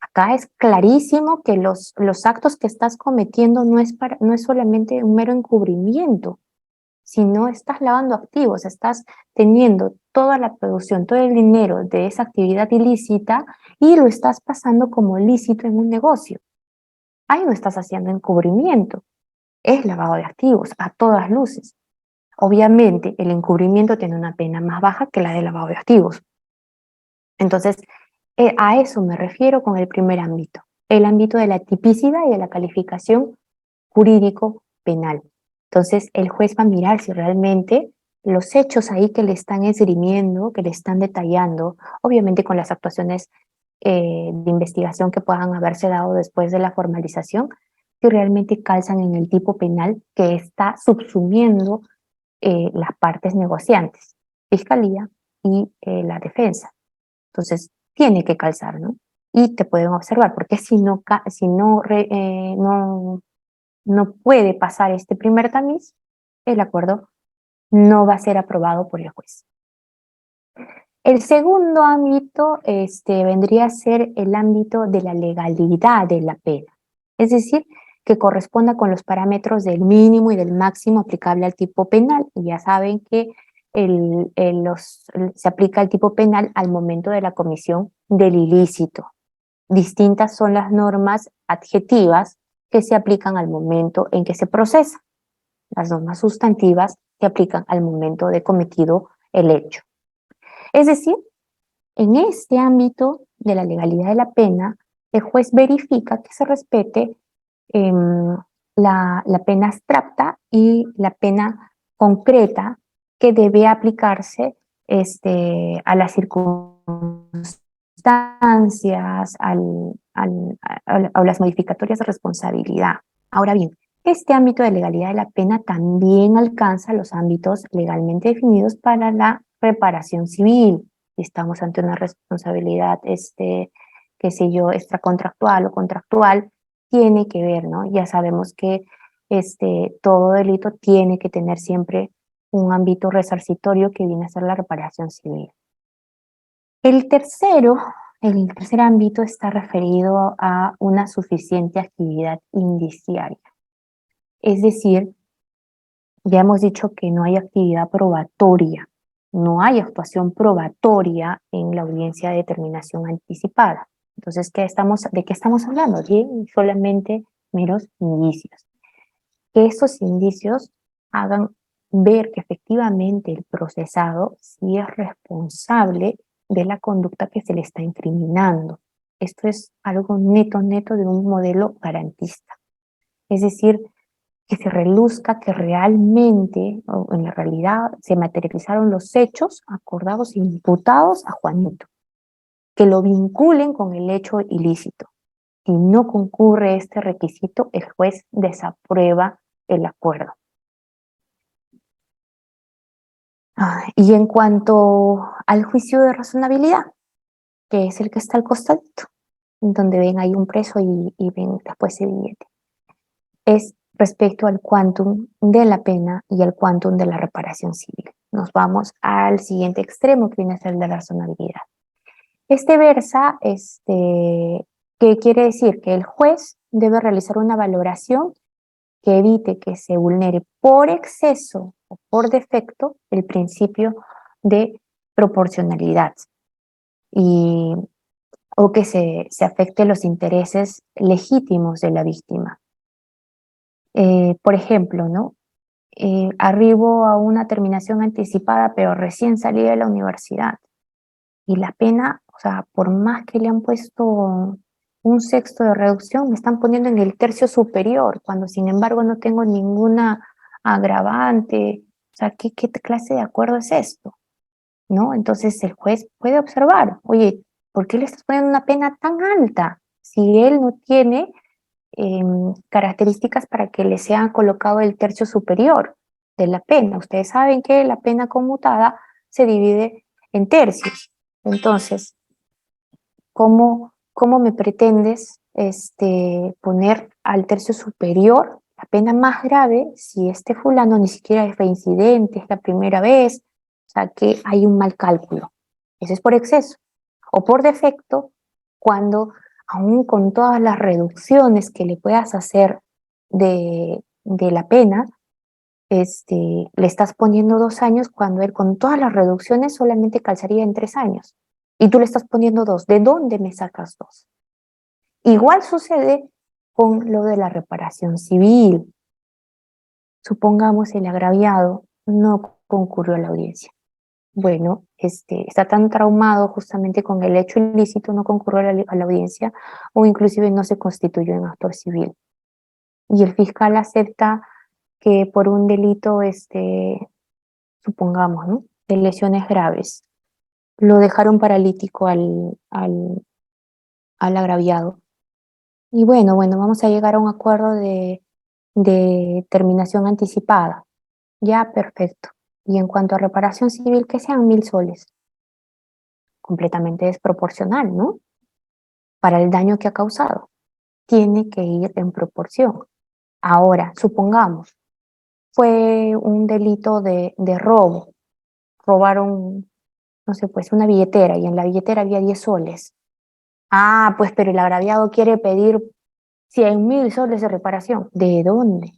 Acá es clarísimo que los actos que estás cometiendo no es solamente un mero encubrimiento, sino estás lavando activos, estás teniendo toda la producción, todo el dinero de esa actividad ilícita y lo estás pasando como lícito en un negocio. ahí no estás haciendo encubrimiento, es lavado de activos a todas luces. Obviamente, el encubrimiento tiene una pena más baja que la de lavado de activos. Entonces, a eso me refiero con el primer ámbito, el ámbito de la tipicidad y de la calificación jurídico-penal. Entonces, el juez va a mirar si realmente los hechos ahí que le están esgrimiendo, que le están detallando, obviamente con las actuaciones de investigación que puedan haberse dado después de la formalización, si realmente calzan en el tipo penal que está subsumiendo las partes negociantes, fiscalía y la defensa. Entonces, tiene que calzar, ¿no? Y te pueden observar, porque si no puede pasar este primer tamiz, el acuerdo no va a ser aprobado por el juez. El segundo ámbito vendría a ser el ámbito de la legalidad de la pena, es decir, que corresponda con los parámetros del mínimo y del máximo aplicable al tipo penal. Y ya saben que se aplica el tipo penal al momento de la comisión del ilícito. Distintas son las normas adjetivas que se aplican al momento en que se procesa. Las normas sustantivas se aplican al momento de cometido el hecho. Es decir, en este ámbito de la legalidad de la pena, el juez verifica que se respete la pena abstracta y la pena concreta que debe aplicarse a las circunstancias, a las modificatorias de responsabilidad. Ahora bien, este ámbito de legalidad de la pena también alcanza los ámbitos legalmente definidos para la reparación civil. Si estamos ante una responsabilidad, qué sé yo, extracontractual o contractual, tiene que ver, ¿no? Ya sabemos que todo delito tiene que tener siempre un ámbito resarcitorio que viene a ser la reparación civil. El tercer ámbito está referido a una suficiente actividad indiciaria. Es decir, ya hemos dicho que no hay actividad probatoria, no hay actuación probatoria en la audiencia de determinación anticipada. Entonces, ¿de qué estamos hablando? De solamente meros indicios. Que esos indicios hagan ver que efectivamente el procesado sí es responsable de la conducta que se le está incriminando. Esto es algo neto de un modelo garantista. Es decir, que se reluzca que realmente, o en la realidad, se materializaron los hechos acordados e imputados a Juanito, que lo vinculen con el hecho ilícito. Si no concurre este requisito, el juez desaprueba el acuerdo. Y en cuanto al juicio de razonabilidad, que es el que está al costadito, donde ven ahí un preso y ven después el billete, es respecto al quantum de la pena y al quantum de la reparación civil. Nos vamos al siguiente extremo, que viene a ser el de la razonabilidad. Versa, ¿qué quiere decir? Que el juez debe realizar una valoración que evite que se vulnere por exceso o por defecto el principio de proporcionalidad o que se afecte los intereses legítimos de la víctima. Por ejemplo, ¿no? Arribo a una terminación anticipada, pero recién salí de la universidad. Y la pena, o sea, por más que le han puesto un sexto de reducción, me están poniendo en el tercio superior, cuando sin embargo no tengo ninguna agravante. O sea, ¿qué clase de acuerdo es esto? ¿No? Entonces el juez puede observar, oye, ¿por qué le estás poniendo una pena tan alta si él no tiene características para que le sea colocado el tercio superior de la pena? Ustedes saben que la pena conmutada se divide en tercios. Entonces, ¿cómo me pretendes poner al tercio superior la pena más grave si este fulano ni siquiera es reincidente, es la primera vez? O sea, que hay un mal cálculo. Eso es por exceso. O por defecto, cuando aún con todas las reducciones que le puedas hacer de la pena, le estás poniendo 2 años cuando él con todas las reducciones solamente calzaría en 3 años. Y tú le estás poniendo 2. ¿De dónde me sacas 2? Igual sucede con lo de la reparación civil. Supongamos el agraviado no concurrió a la audiencia. Bueno, está tan traumado justamente con el hecho ilícito, no concurrió a la audiencia o inclusive no se constituyó en actor civil. Y el fiscal acepta que por un delito, supongamos, ¿no?, de lesiones graves, lo dejaron paralítico al agraviado. Y bueno, vamos a llegar a un acuerdo de terminación anticipada. Ya, perfecto. Y en cuanto a reparación civil, que sean 1.000 soles. Completamente desproporcional, ¿no? Para el daño que ha causado. Tiene que ir en proporción. Ahora, supongamos, fue un delito de robo. Robaron, no sé, pues una billetera y en la billetera había 10 soles. Ah, pues pero el agraviado quiere pedir 100.000 soles de reparación. ¿De dónde?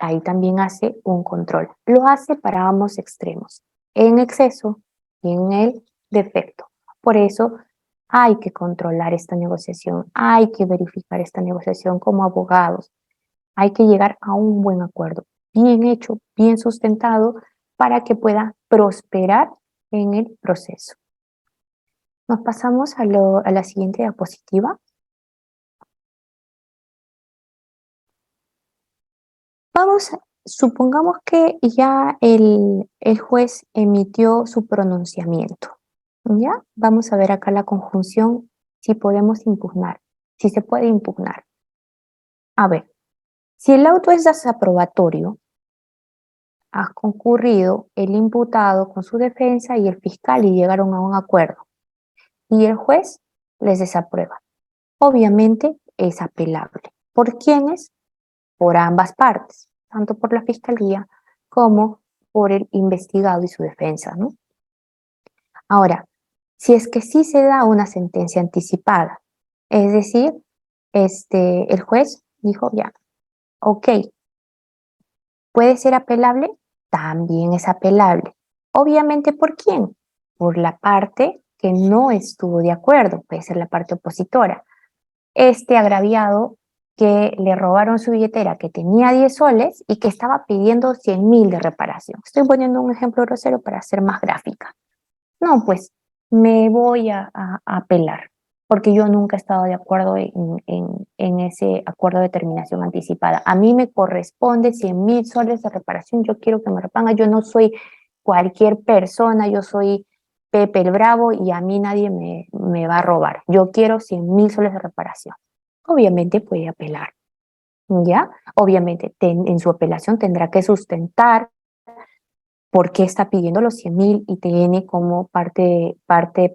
Ahí también hace un control. Lo hace para ambos extremos, en exceso y en el defecto. Por eso hay que controlar esta negociación, hay que verificar esta negociación como abogados, hay que llegar a un buen acuerdo, bien hecho, bien sustentado, para que pueda prosperar en el proceso. Nos pasamos a la siguiente diapositiva. Supongamos que ya el juez emitió su pronunciamiento. ¿Ya? Vamos a ver acá la conjunción, si podemos impugnar, si se puede impugnar. A ver, si el auto es desaprobatorio, ha concurrido el imputado con su defensa y el fiscal y llegaron a un acuerdo. Y el juez les desaprueba. Obviamente es apelable. ¿Por quiénes? Por ambas partes, tanto por la fiscalía como por el investigado y su defensa, ¿no? Ahora, si es que sí se da una sentencia anticipada, es decir, el juez dijo ya, ok, ¿puede ser apelable? También es apelable. Obviamente, ¿por quién? Por la parte que no estuvo de acuerdo, puede ser la parte opositora. Este agraviado que le robaron su billetera, que tenía 10 soles y que estaba pidiendo 100.000 de reparación. Estoy poniendo un ejemplo grosero para ser más gráfica. No, pues me voy a apelar, porque yo nunca he estado de acuerdo en ese acuerdo de terminación anticipada. A mí me corresponde 100.000 soles de reparación, yo quiero que me reponga, yo no soy cualquier persona, yo soy Pepe el Bravo y a mí nadie me va a robar. Yo quiero 100.000 soles de reparación. Obviamente puede apelar, ¿ya? Obviamente en su apelación tendrá que sustentar por qué está pidiendo los 100.000 y tiene como parte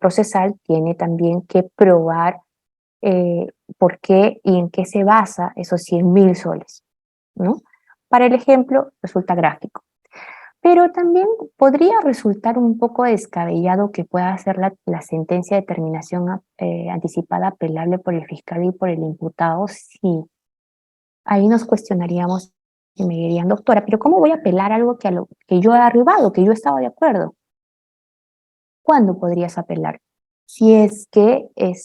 procesal, tiene también que probar por qué y en qué se basa esos 100.000 soles, ¿no? Para el ejemplo, resulta gráfico. Pero también podría resultar un poco descabellado que pueda ser la sentencia de terminación anticipada apelable por el fiscal y por el imputado si ahí nos cuestionaríamos y me dirían, doctora, pero ¿cómo voy a apelar algo que a lo que yo he arribado, que yo estaba de acuerdo? ¿Cuándo podrías apelar? Si es que el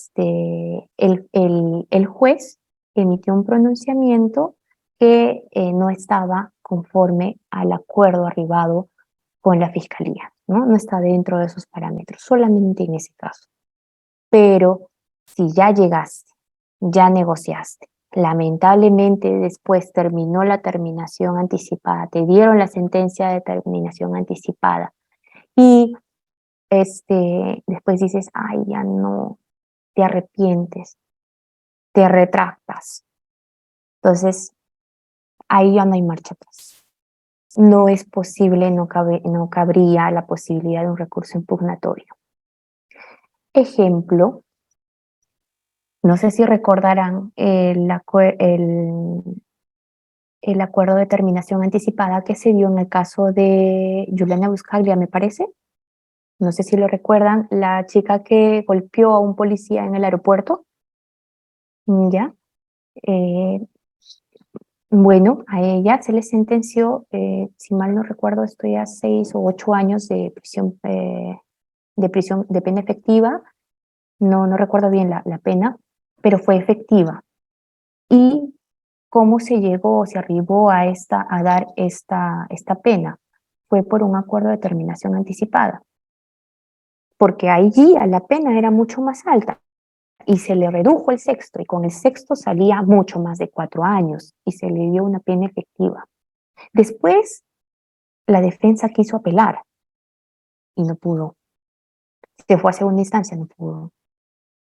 juez emitió un pronunciamiento que no estaba conforme al acuerdo arribado con la fiscalía, ¿no? No está dentro de esos parámetros, solamente en ese caso. Pero si ya llegaste, ya negociaste, lamentablemente después terminó la terminación anticipada, te dieron la sentencia de terminación anticipada y después dices, ay, ya no, te arrepientes, te retractas. Entonces, ahí ya no hay marcha atrás. No es posible, no cabría la posibilidad de un recurso impugnatorio. Ejemplo, no sé si recordarán el acuerdo de terminación anticipada que se dio en el caso de Juliana Buscaglia, me parece. No sé si lo recuerdan, la chica que golpeó a un policía en el aeropuerto. ¿Ya? Bueno, a ella se le sentenció, si mal no recuerdo, esto ya 6 o 8 años de prisión, de pena efectiva. No recuerdo bien la pena, pero fue efectiva. ¿Y cómo se llegó o se arribó a dar esta pena? Fue por un acuerdo de terminación anticipada, porque allí la pena era mucho más alta y se le redujo el sexto, y con el sexto salía mucho más de 4 años y se le dio una pena efectiva. Después, la defensa quiso apelar y no pudo. Se fue a segunda instancia, no pudo.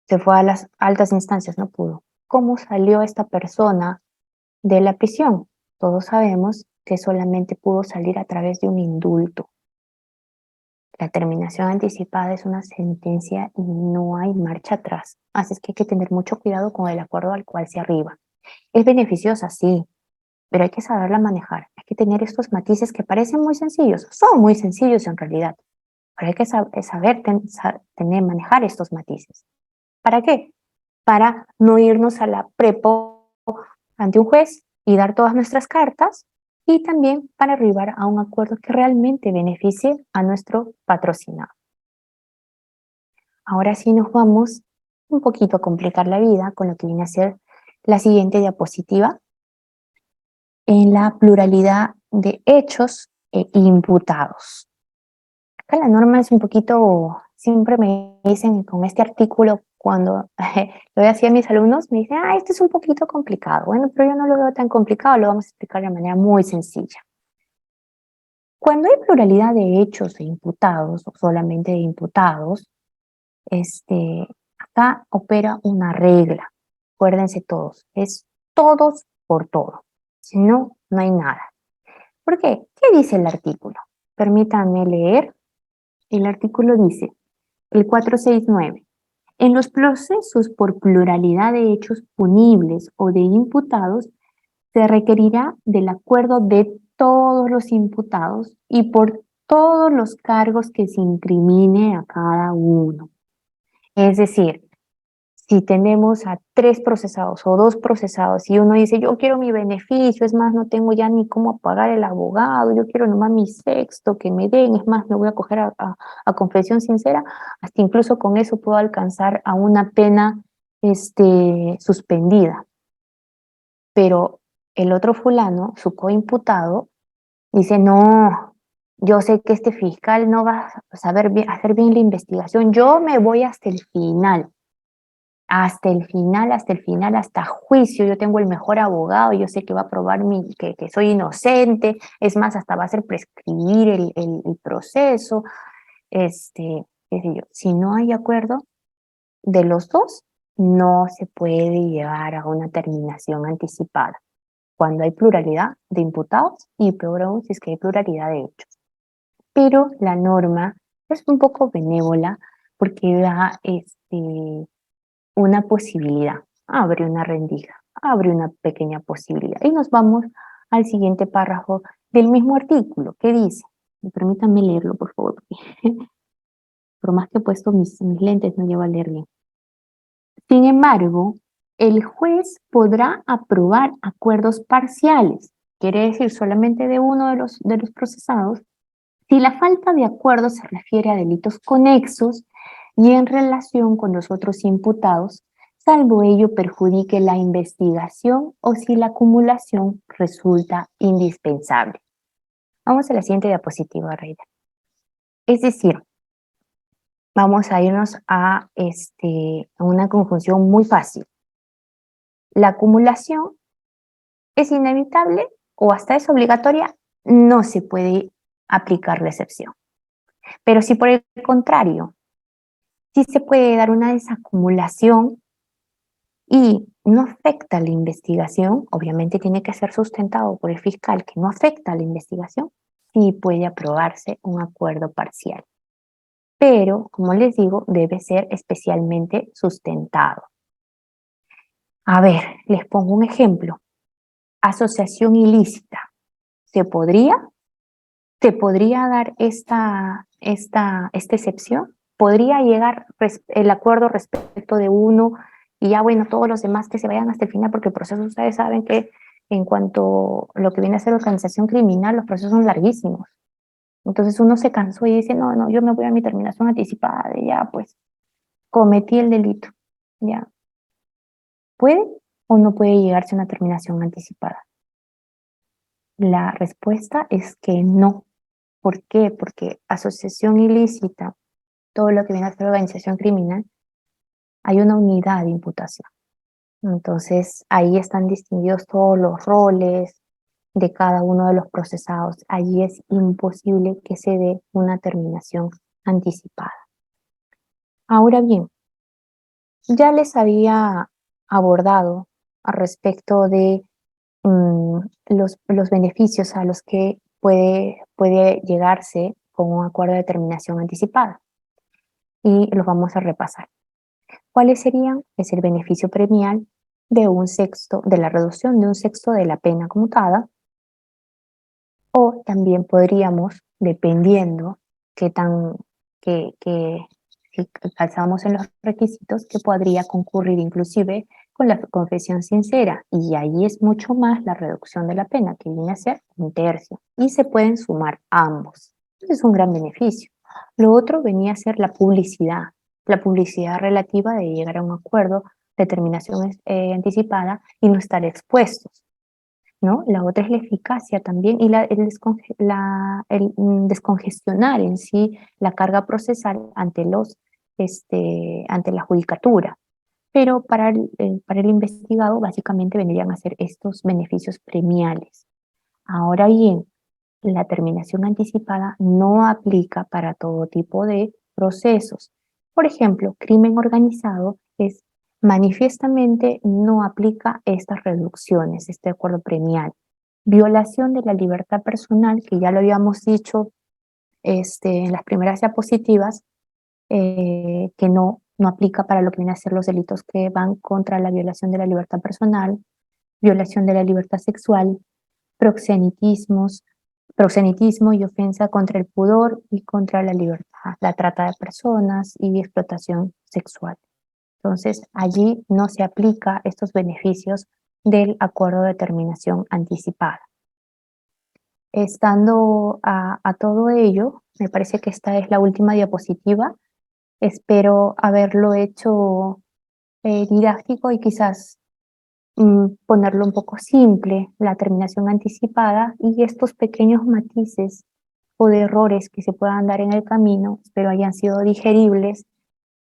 Se fue a las altas instancias, no pudo. ¿Cómo salió esta persona de la prisión? Todos sabemos que solamente pudo salir a través de un indulto. La terminación anticipada es una sentencia y no hay marcha atrás. Así es que hay que tener mucho cuidado con el acuerdo al cual se arriba. Es beneficiosa, sí, pero hay que saberla manejar. Hay que tener estos matices que parecen muy sencillos. Son muy sencillos en realidad, pero hay que manejar estos matices. ¿Para qué? Para no irnos a la prepo ante un juez y dar todas nuestras cartas, y también para arribar a un acuerdo que realmente beneficie a nuestro patrocinado. Ahora sí nos vamos un poquito a complicar la vida con lo que viene a ser la siguiente diapositiva, en la pluralidad de hechos e imputados. Acá la norma es un poquito, siempre me dicen con este artículo, cuando lo decía a mis alumnos, me dicen, esto es un poquito complicado. Bueno, pero yo no lo veo tan complicado, lo vamos a explicar de manera muy sencilla. Cuando hay pluralidad de hechos e imputados, o solamente de imputados, acá opera una regla. Acuérdense todos, es todos por todo. Si no, no hay nada. ¿Por qué? ¿Qué dice el artículo? Permítanme leer. El artículo dice, el 469, en los procesos por pluralidad de hechos punibles o de imputados, se requerirá del acuerdo de todos los imputados y por todos los cargos que se incrimine a cada uno. Es decir, si tenemos a 3 procesados o 2 procesados y uno dice, yo quiero mi beneficio, es más, no tengo ya ni cómo pagar el abogado, yo quiero nomás mi sexto, que me den, es más, me voy a coger a confesión sincera, hasta incluso con eso puedo alcanzar a una pena suspendida. Pero el otro fulano, su coimputado, dice, no, yo sé que este fiscal no va a saber hacer bien la investigación, yo me voy hasta el final. Hasta el final, hasta juicio, yo tengo el mejor abogado, yo sé que va a probar que soy inocente, es más, hasta va a hacer prescribir el proceso, qué sé yo. Si no hay acuerdo de los dos, no se puede llevar a una terminación anticipada, cuando hay pluralidad de imputados y peor aún si es que hay pluralidad de hechos. Pero la norma es un poco benévola porque da una posibilidad, abre una rendija, abre una pequeña posibilidad. Y nos vamos al siguiente párrafo del mismo artículo, que dice, permítanme leerlo por favor, porque por más que he puesto mis lentes no llevo a leer bien. Sin embargo, el juez podrá aprobar acuerdos parciales, quiere decir solamente de uno de los procesados, si la falta de acuerdo se refiere a delitos conexos y en relación con los otros imputados, salvo ello perjudique la investigación o si la acumulación resulta indispensable. Vamos a la siguiente diapositiva, Reina. Es decir, vamos a irnos a una conjunción muy fácil. La acumulación es inevitable o hasta es obligatoria, no se puede aplicar la excepción. Pero si por el contrario, sí se puede dar una desacumulación y no afecta la investigación, obviamente tiene que ser sustentado por el fiscal que no afecta a la investigación, sí puede aprobarse un acuerdo parcial. Pero, como les digo, debe ser especialmente sustentado. A ver, les pongo un ejemplo. Asociación ilícita. ¿Se podría? ¿Se podría dar esta excepción? ¿Podría llegar el acuerdo respecto de uno y ya bueno, todos los demás que se vayan hasta el final? Porque el proceso, ustedes saben que en cuanto a lo que viene a ser organización criminal, los procesos son larguísimos. Entonces uno se cansó y dice, no, yo me voy a mi terminación anticipada, y ya pues cometí el delito. ¿Ya? ¿Puede? o no puede llegarse a una terminación anticipada? La respuesta es que no. ¿Por qué? Porque asociación ilícita, todo lo que viene a ser organización criminal, hay una unidad de imputación. Entonces, ahí están distinguidos todos los roles de cada uno de los procesados. Allí es imposible que se dé una terminación anticipada. Ahora bien, ya les había abordado al respecto de los beneficios a los que puede llegarse con un acuerdo de terminación anticipada. Y los vamos a repasar. ¿Cuáles serían? Es el beneficio premial de un sexto, de la reducción de un sexto de la pena conmutada, o también podríamos, dependiendo qué tan, que si calzamos en los requisitos, que podría concurrir inclusive con la confesión sincera, y ahí es mucho más la reducción de la pena, que viene a ser 1/3, y se pueden sumar ambos. Es un gran beneficio. Lo otro venía a ser la publicidad relativa de llegar a un acuerdo de terminación anticipada y no estar expuestos, ¿no? La otra es la eficacia también y el descongestionar en sí la carga procesal ante la judicatura. Pero para el investigado básicamente vendrían a ser estos beneficios premiales. Ahora bien, la terminación anticipada no aplica para todo tipo de procesos. Por ejemplo, crimen organizado es manifiestamente no aplica estas reducciones, este acuerdo premial. Violación de la libertad personal, que ya lo habíamos dicho en las primeras diapositivas, que no aplica para lo que vienen a ser los delitos que van contra la violación de la libertad personal, violación de la libertad sexual, proxenetismos, proxenetismo y ofensa contra el pudor y contra la libertad, la trata de personas y explotación sexual. Entonces, allí no se aplica estos beneficios del acuerdo de terminación anticipada. Estando a todo ello, me parece que esta es la última diapositiva. Espero haberlo hecho didáctico y quizás ponerlo un poco simple, la terminación anticipada y estos pequeños matices o de errores que se puedan dar en el camino, espero hayan sido digeribles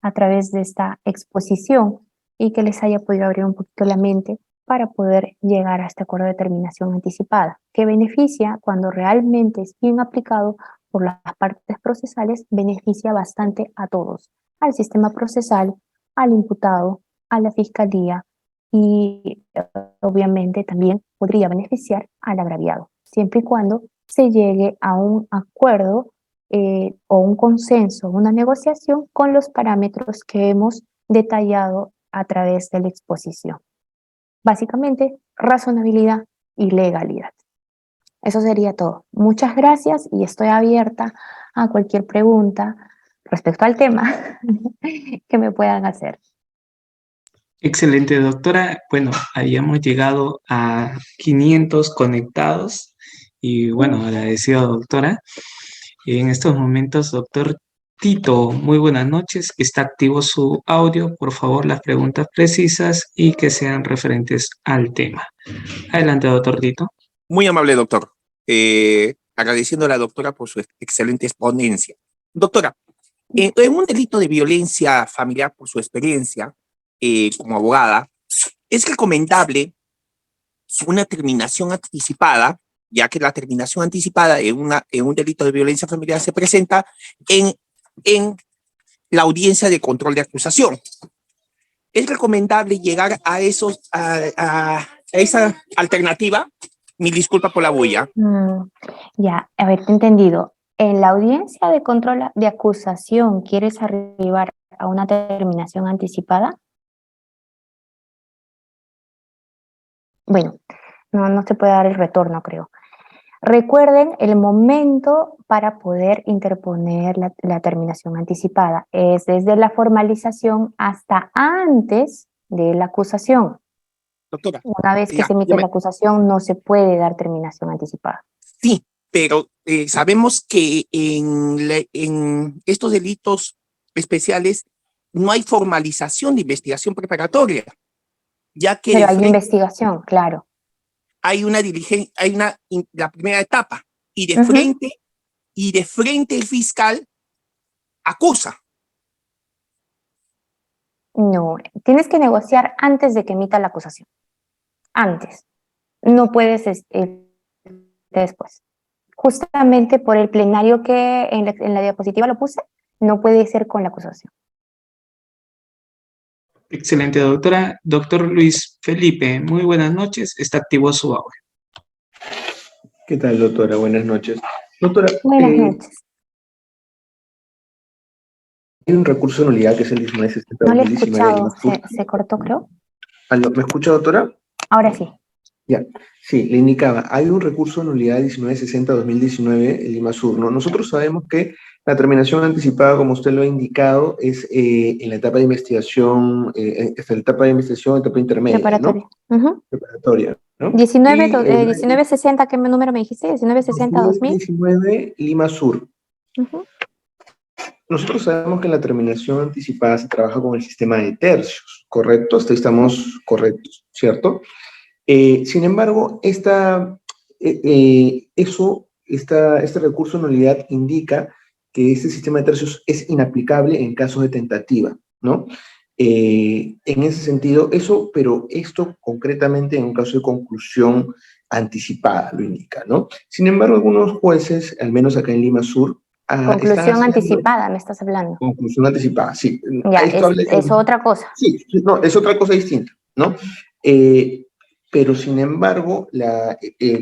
a través de esta exposición y que les haya podido abrir un poquito la mente para poder llegar a este acuerdo de terminación anticipada, que beneficia cuando realmente es bien aplicado por las partes procesales, beneficia bastante a todos, al sistema procesal, al imputado, a la fiscalía y obviamente también podría beneficiar al agraviado, siempre y cuando se llegue a un acuerdo o un consenso, una negociación con los parámetros que hemos detallado a través de la exposición. Básicamente, razonabilidad y legalidad. Eso sería todo. Muchas gracias y estoy abierta a cualquier pregunta respecto al tema que me puedan hacer. Excelente, doctora. Bueno, habíamos llegado a 500 conectados y bueno, agradecido, doctora. En estos momentos, doctor Tito, muy buenas noches. Está activo su audio. Por favor, las preguntas precisas y que sean referentes al tema. Adelante, doctor Tito. Muy amable, doctor. Agradeciendo a la doctora por su excelente exponencia. Doctora, en un delito de violencia familiar, por su experiencia como abogada, es recomendable una terminación anticipada, ya que la terminación anticipada en un delito de violencia familiar se presenta en la audiencia de control de acusación. ¿Es recomendable llegar a esa alternativa? Mi disculpa por la bulla. Ya, haberte entendido. En la audiencia de control de acusación, ¿quieres arribar a una terminación anticipada? Bueno, no se puede dar el retorno, creo. Recuerden el momento para poder interponer la terminación anticipada. Es desde la formalización hasta antes de la acusación. Doctora. Una vez que se emite la acusación, no se puede dar terminación anticipada. Sí, pero sabemos que en estos delitos especiales no hay formalización de investigación preparatoria. ya que Pero de hay frente investigación, claro. hay una diligencia, la primera etapa, Ujú. y de frente el fiscal acusa. No, tienes que negociar antes de que emita la acusación. Antes. No puedes después. Justamente por el plenario que en la diapositiva lo puse, no puede ser con la acusación. Excelente, doctora. Doctor Luis Felipe, muy buenas noches. Está activo su audio. ¿Qué tal, doctora? Buenas noches. Doctora, Buenas noches. hay un recurso de nulidad que es el 1960 No le he 2019 de Lima escuchado, Sur. se cortó, creo. ¿Me escucha, doctora? Ahora sí. Ya, sí, le indicaba, hay un recurso de nulidad 1960-2019 en Lima Sur, ¿no? Nosotros sabemos que la terminación anticipada, como usted lo ha indicado, es en la etapa de investigación, hasta la etapa de investigación, etapa intermedia, ¿no? Preparatoria. Ujú. Preparatoria, ¿no? 1960, ¿qué número me dijiste? 1960-2000. 2019 Lima Sur. Ujú. Nosotros sabemos que en la terminación anticipada se trabaja con el sistema de tercios, ¿correcto? Hasta ahí estamos correctos, ¿cierto? Sin embargo, este recurso de nulidad indica que este sistema de tercios es inaplicable en casos de tentativa, ¿no? En ese sentido, pero esto concretamente en un caso de conclusión anticipada lo indica, ¿no? Sin embargo, algunos jueces, al menos acá en Lima Sur, están Conclusión haciendo anticipada, me estás hablando. conclusión anticipada, sí. Ya, Esto habla de es otra cosa. sí, no, es otra cosa distinta, ¿no? Pero sin embargo,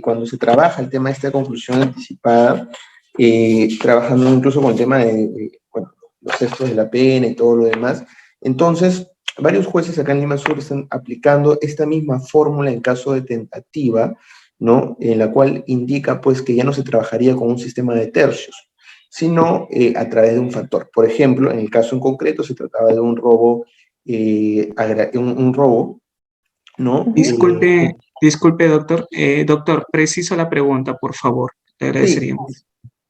cuando se trabaja el tema de esta conclusión anticipada, trabajando incluso con el tema bueno, los textos de la pena y todo lo demás, entonces varios jueces acá en Lima Sur están aplicando esta misma fórmula en caso de tentativa, ¿no? En la cual indica pues que ya no se trabajaría con un sistema de tercios, sino a través de un factor. Por ejemplo, en el caso en concreto se trataba de un robo, un robo, ¿no? Disculpe, doctor. Doctor, preciso la pregunta, por favor. Le Sí, agradeceríamos.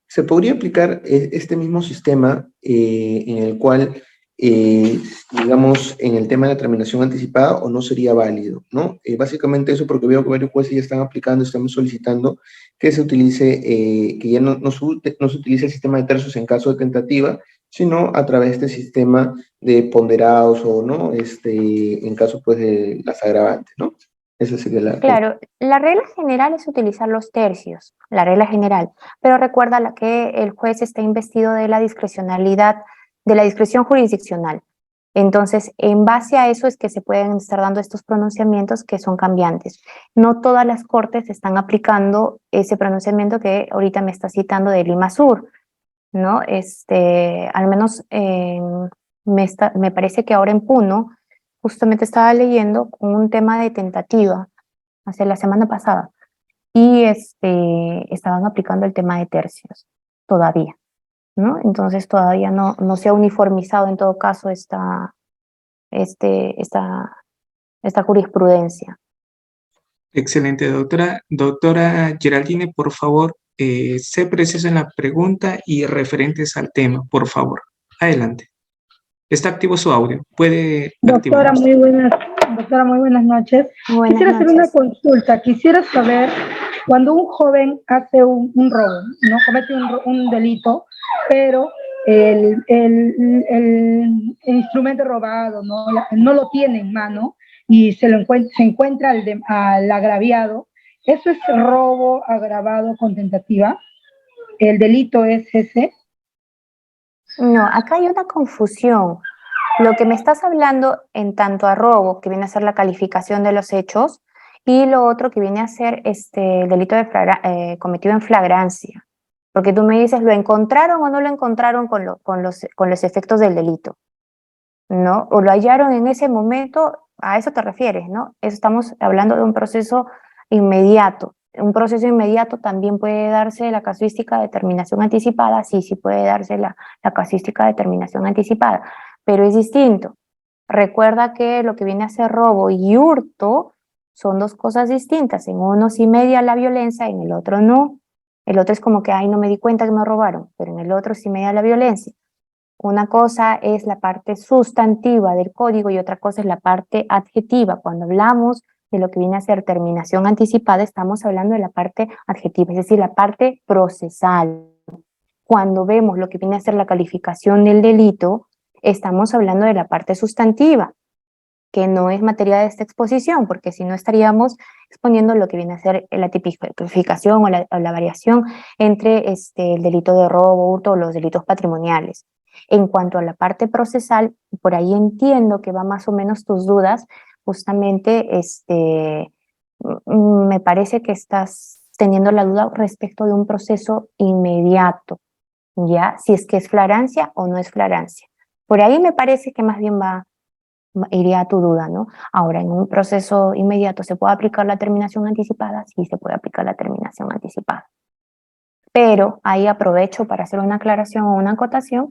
se podría aplicar este mismo sistema en el cual, digamos, en el tema de la terminación anticipada o no sería válido, ¿no? Básicamente eso porque veo que varios jueces ya están aplicando, están solicitando que se utilice, que ya no se utilice el sistema de tercios en caso de tentativa, sino a través de este sistema de ponderados o, ¿no? En caso, pues, de las agravantes, ¿no? Esa sería la... Claro, la regla general es utilizar los tercios, la regla general, pero recuerda que el juez está investido de la discrecionalidad, de la discreción jurisdiccional. Entonces, en base a eso es que se pueden estar dando estos pronunciamientos que son cambiantes. No todas las cortes están aplicando ese pronunciamiento que ahorita me está citando de Lima Sur, ¿no? Al menos me parece que ahora en Puno, justamente estaba leyendo un tema de tentativa hace la semana pasada, y estaban aplicando el tema de tercios todavía, ¿no? Entonces todavía no se ha uniformizado en todo caso esta jurisprudencia. Excelente, doctora. Doctora Geraldine, por favor, sé preciso en la pregunta y referentes al tema, por favor. Adelante. Está activo su audio. Puede Doctora, activarlo. doctora, muy buenas noches. Buenas Quisiera hacer una noches. consulta. Quisiera saber, cuando un joven hace un robo, no comete un delito, pero el instrumento robado no lo tiene en mano y se encuentra al agraviado, ¿eso es robo agravado con tentativa? ¿El delito es ese? No, acá hay una confusión. Lo que me estás hablando en tanto a robo, que viene a ser la calificación de los hechos, y lo otro que viene a ser el delito cometido en flagrancia. Porque tú me dices, ¿lo encontraron o no lo encontraron con los efectos del delito? ¿No? O lo hallaron en ese momento, a eso te refieres, ¿no? Estamos hablando de un proceso inmediato. Un proceso inmediato también puede darse la casuística de terminación anticipada, sí puede darse la casuística de terminación anticipada, pero es distinto. Recuerda que lo que viene a ser robo y hurto son dos cosas distintas. En uno sí media la violencia, en el otro no. El otro es como que, ay, no me di cuenta que me robaron, pero en el otro sí media la violencia. Una cosa es la parte sustantiva del código y otra cosa es la parte adjetiva. Cuando hablamos de lo que viene a ser terminación anticipada, estamos hablando de la parte adjetiva, es decir, la parte procesal. Cuando vemos lo que viene a ser la calificación del delito, estamos hablando de la parte sustantiva, que no es materia de esta exposición, porque si no estaríamos exponiendo lo que viene a ser la tipificación o la variación entre el delito de robo, hurto o los delitos patrimoniales. En cuanto a la parte procesal, por ahí entiendo que va más o menos tus dudas, justamente me parece que estás teniendo la duda respecto de un proceso inmediato, ¿ya? Si es que es flagrancia o no es flagrancia. Por ahí me parece que más bien iría a tu duda, ¿no? Ahora, en un proceso inmediato, ¿se puede aplicar la terminación anticipada? Sí, se puede aplicar la terminación anticipada. Pero ahí aprovecho para hacer una aclaración o una acotación,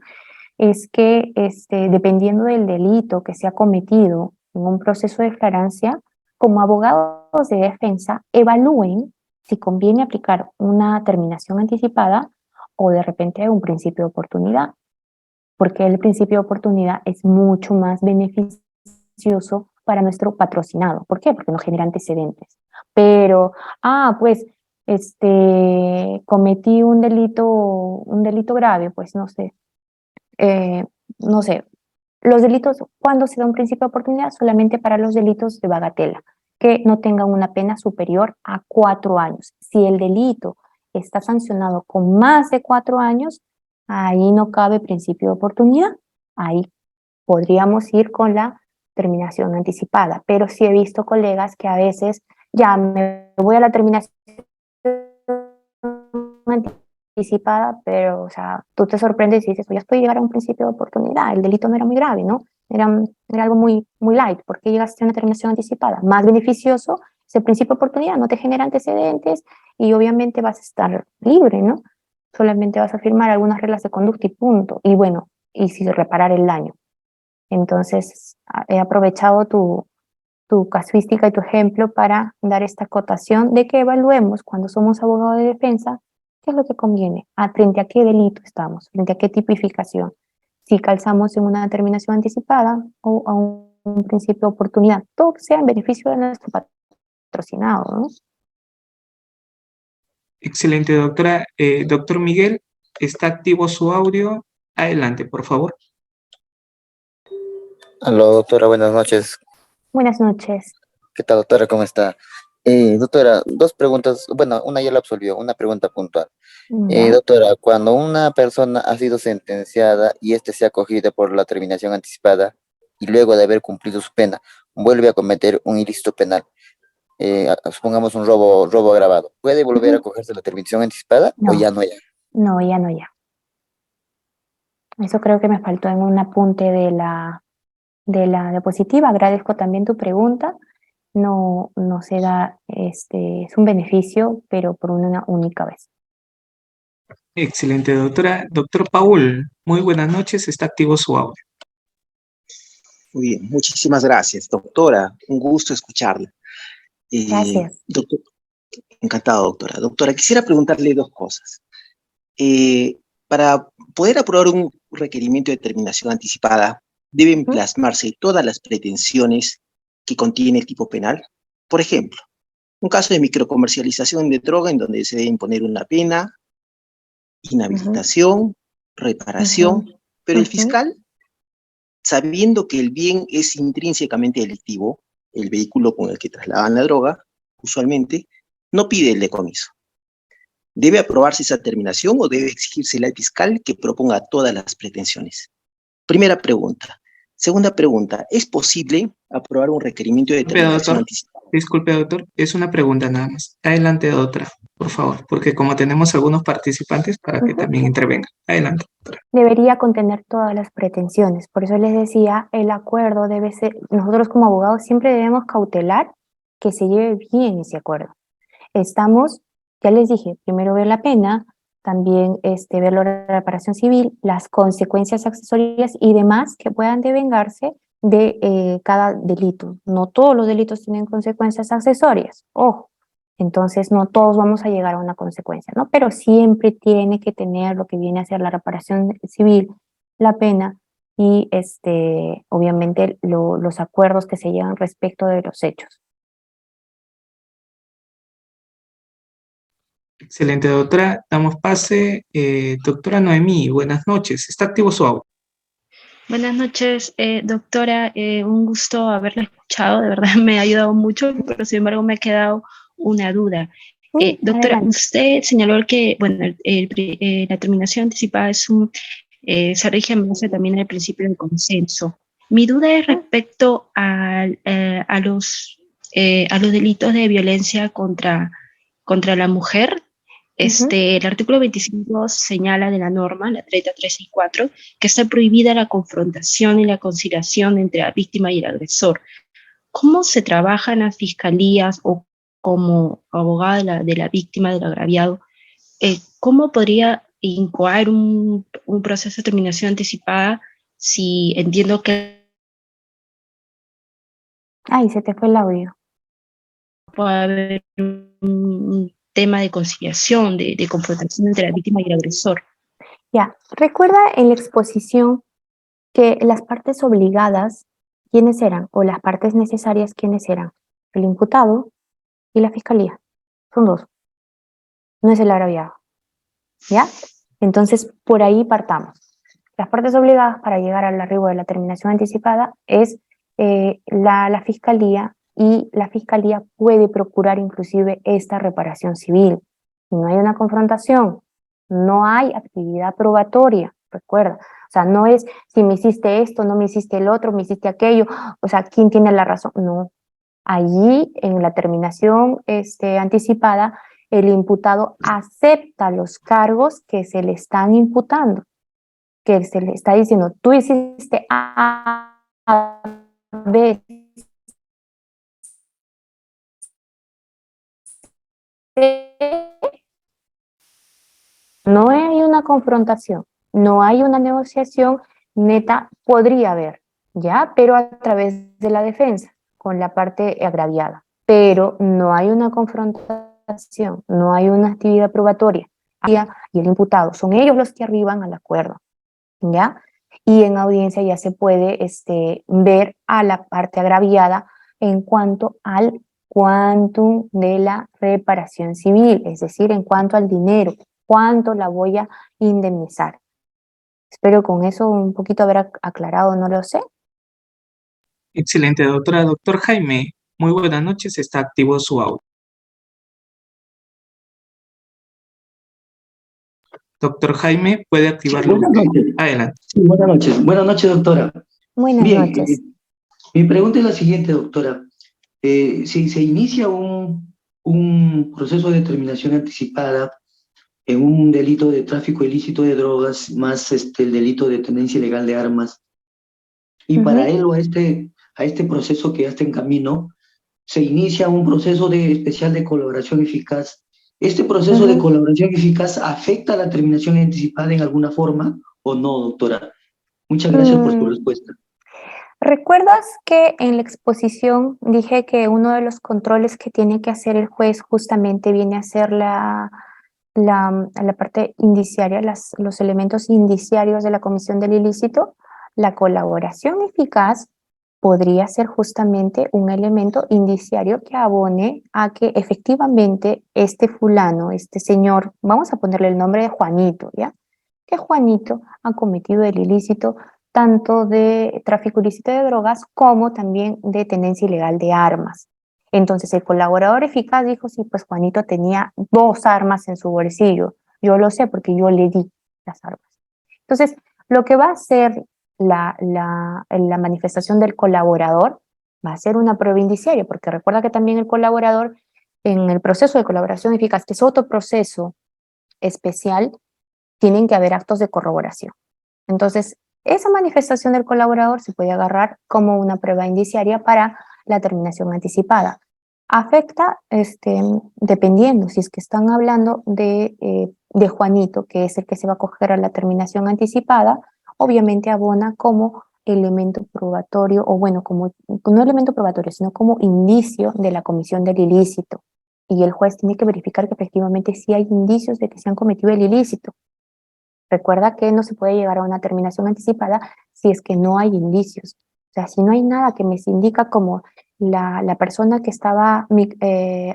es que dependiendo del delito que se ha cometido en un proceso de flagrancia, como abogados de defensa, evalúen si conviene aplicar una terminación anticipada o de repente un principio de oportunidad, porque el principio de oportunidad es mucho más beneficioso para nuestro patrocinado. ¿Por qué? Porque no genera antecedentes. Pero, pues, cometí un delito grave, pues no sé, los delitos, ¿cuándo se da un principio de oportunidad? Solamente para los delitos de bagatela, que no tengan una pena superior a 4 años. Si el delito está sancionado con más de 4 años, ahí no cabe principio de oportunidad, ahí podríamos ir con la terminación anticipada, pero sí he visto colegas que a veces ya me voy a la terminación anticipada, pero, o sea, tú te sorprendes y dices, ya estoy llegar a un principio de oportunidad, el delito no era muy grave, ¿no? Era algo muy, muy light, ¿por qué llegaste a una terminación anticipada? Más beneficioso, ese principio de oportunidad no te genera antecedentes y obviamente vas a estar libre, ¿no? Solamente vas a firmar algunas reglas de conducta y punto, y bueno, y si reparar el daño. Entonces, he aprovechado tu casuística y tu ejemplo para dar esta acotación de que evaluemos cuando somos abogados de defensa qué es lo que conviene, frente a qué delito estamos, frente a qué tipificación, si calzamos en una determinación anticipada o a un principio de oportunidad, todo que sea en beneficio de nuestro patrocinado, ¿no? Excelente, doctora. Doctor Miguel, ¿está activo su audio? Adelante, por favor. Aló, doctora, buenas noches. Buenas noches. ¿Qué tal, doctora? ¿Cómo está? Doctora, dos preguntas. Bueno, una ya la absolvió, una pregunta puntual. ¿Ya? Doctora, cuando una persona ha sido sentenciada y éste se ha acogido por la terminación anticipada y luego de haber cumplido su pena, vuelve a cometer un ilícito penal, supongamos un robo agravado, ¿puede volver a Ujú. acogerse la terminación anticipada o No, ya no ya? no, ya no, ya. Eso creo que me faltó en un apunte de la diapositiva. Agradezco también tu pregunta. No, no se da, es un beneficio, pero por una única vez. Excelente, doctora. Doctor Paul, muy buenas noches. Está activo su audio. Muy bien, muchísimas gracias, doctora. Un gusto escucharla. Gracias. Doctor, encantado, doctora. Doctora, quisiera preguntarle dos cosas. Para poder aprobar un requerimiento de terminación anticipada, ¿deben Ujú. plasmarse todas las pretensiones que contiene el tipo penal? Por ejemplo, un caso de microcomercialización de droga en donde se debe imponer una pena, Ujú, inhabilitación, ujú, reparación, pero el ujú. fiscal, sabiendo que el bien es intrínsecamente delictivo, el vehículo con el que trasladan la droga, usualmente, no pide el decomiso. ¿Debe aprobarse esa terminación o debe exigírsela al fiscal que proponga todas las pretensiones? Primera pregunta. Segunda pregunta, ¿es posible aprobar un requerimiento de Disculpe, terminación doctor. anticipada? Disculpe, doctor. Es una pregunta nada más. Adelante, doctora, por favor, porque como tenemos algunos participantes para que Ujú. también intervengan. Adelante, doctora. Debería contener todas las pretensiones. Por eso les decía, el acuerdo debe ser, nosotros como abogados siempre debemos cautelar que se lleve bien ese acuerdo. Estamos, ya les dije, primero ver la pena, también ver la reparación civil, las consecuencias accesorias y demás que puedan devengarse de cada delito. No todos los delitos tienen consecuencias accesorias, ojo. Entonces no todos vamos a llegar a una consecuencia, ¿no? Pero siempre tiene que tener lo que viene a ser la reparación civil, la pena y obviamente los acuerdos que se llegan respecto de los hechos. Excelente, doctora. Damos pase. Doctora Noemí, buenas noches. Está activo su audio. Buenas noches, doctora. Un gusto haberla escuchado. De verdad me ha ayudado mucho, pero sin embargo me ha quedado una duda. Doctora, Adelante. usted señaló que bueno, la terminación anticipada se rige en base también al principio del consenso. Mi duda es respecto a los delitos de violencia contra la mujer. El artículo 25 señala de la norma, la 30364, que está prohibida la confrontación y la conciliación entre la víctima y el agresor. ¿Cómo se trabaja en las fiscalías o como abogada de la víctima, del agraviado? ¿Cómo podría incoar un proceso de terminación anticipada si entiendo que Ay, se te fue el audio. puede haber un tema de conciliación, de confrontación entre la víctima y el agresor? Ya, recuerda en la exposición que las partes obligadas, ¿quiénes eran? O las partes necesarias, ¿quiénes eran? El imputado y la fiscalía. Son dos. No es el agraviado. ¿Ya? Entonces, por ahí partamos. Las partes obligadas para llegar al arribo de la terminación anticipada es la fiscalía, y la fiscalía puede procurar inclusive esta reparación civil. Si no hay una confrontación, no hay actividad probatoria, recuerda. O sea, no es si me hiciste esto, no me hiciste el otro, me hiciste aquello, o sea, ¿quién tiene la razón? No. Allí, en la terminación anticipada, el imputado acepta los cargos que se le están imputando, que se le está diciendo, tú hiciste A, B, C. No hay una confrontación, no hay una negociación neta, podría haber, ¿ya? Pero a través de la defensa, con la parte agraviada. Pero no hay una confrontación, no hay una actividad probatoria. Y el imputado, son ellos los que arriban al acuerdo, ¿ya? Y en audiencia ya se puede ver a la parte agraviada en cuanto al quantum de la reparación civil, es decir, en cuanto al dinero, cuánto la voy a indemnizar. Espero con eso un poquito haber aclarado, no lo sé. Excelente, doctora. Doctor Jaime, muy buenas noches. Está activo su audio. Doctor Jaime, puede activarlo. Buenas noches. Adelante. Sí, buenas noches. Buenas noches, doctora. Buenas Bien, noches. mi pregunta es la siguiente, doctora. Si se inicia un proceso de determinación anticipada en un delito de tráfico ilícito de drogas, más el delito de tenencia ilegal de armas, y para él o a este proceso que ya está en camino, se inicia un proceso especial de colaboración eficaz. ¿Este proceso de colaboración eficaz afecta a la terminación anticipada en alguna forma o no, doctora? Muchas gracias por su respuesta. ¿Recuerdas que en la exposición dije que uno de los controles que tiene que hacer el juez justamente viene a ser la parte indiciaria, los elementos indiciarios de la comisión del ilícito? La colaboración eficaz podría ser justamente un elemento indiciario que abone a que efectivamente este fulano, este señor, vamos a ponerle el nombre de Juanito, ¿ya? Que Juanito ha cometido el ilícito tanto de tráfico ilícito de drogas como también de tenencia ilegal de armas. Entonces el colaborador eficaz dijo, sí, pues Juanito tenía 2 armas en su bolsillo. Yo lo sé porque yo le di las armas. Entonces, lo que va a hacer la manifestación del colaborador va a ser una prueba indiciaria, porque recuerda que también el colaborador, en el proceso de colaboración eficaz, que es otro proceso especial, tienen que haber actos de corroboración. Entonces, esa manifestación del colaborador se puede agarrar como una prueba indiciaria para la terminación anticipada. Afecta, dependiendo, si es que están hablando de Juanito, que es el que se va a acoger a la terminación anticipada, obviamente abona como elemento probatorio, o bueno, como no elemento probatorio, sino como indicio de la comisión del ilícito. Y el juez tiene que verificar que efectivamente sí hay indicios de que se han cometido el ilícito. Recuerda que no se puede llegar a una terminación anticipada si es que no hay indicios. O sea, si no hay nada que me indica como la persona que estaba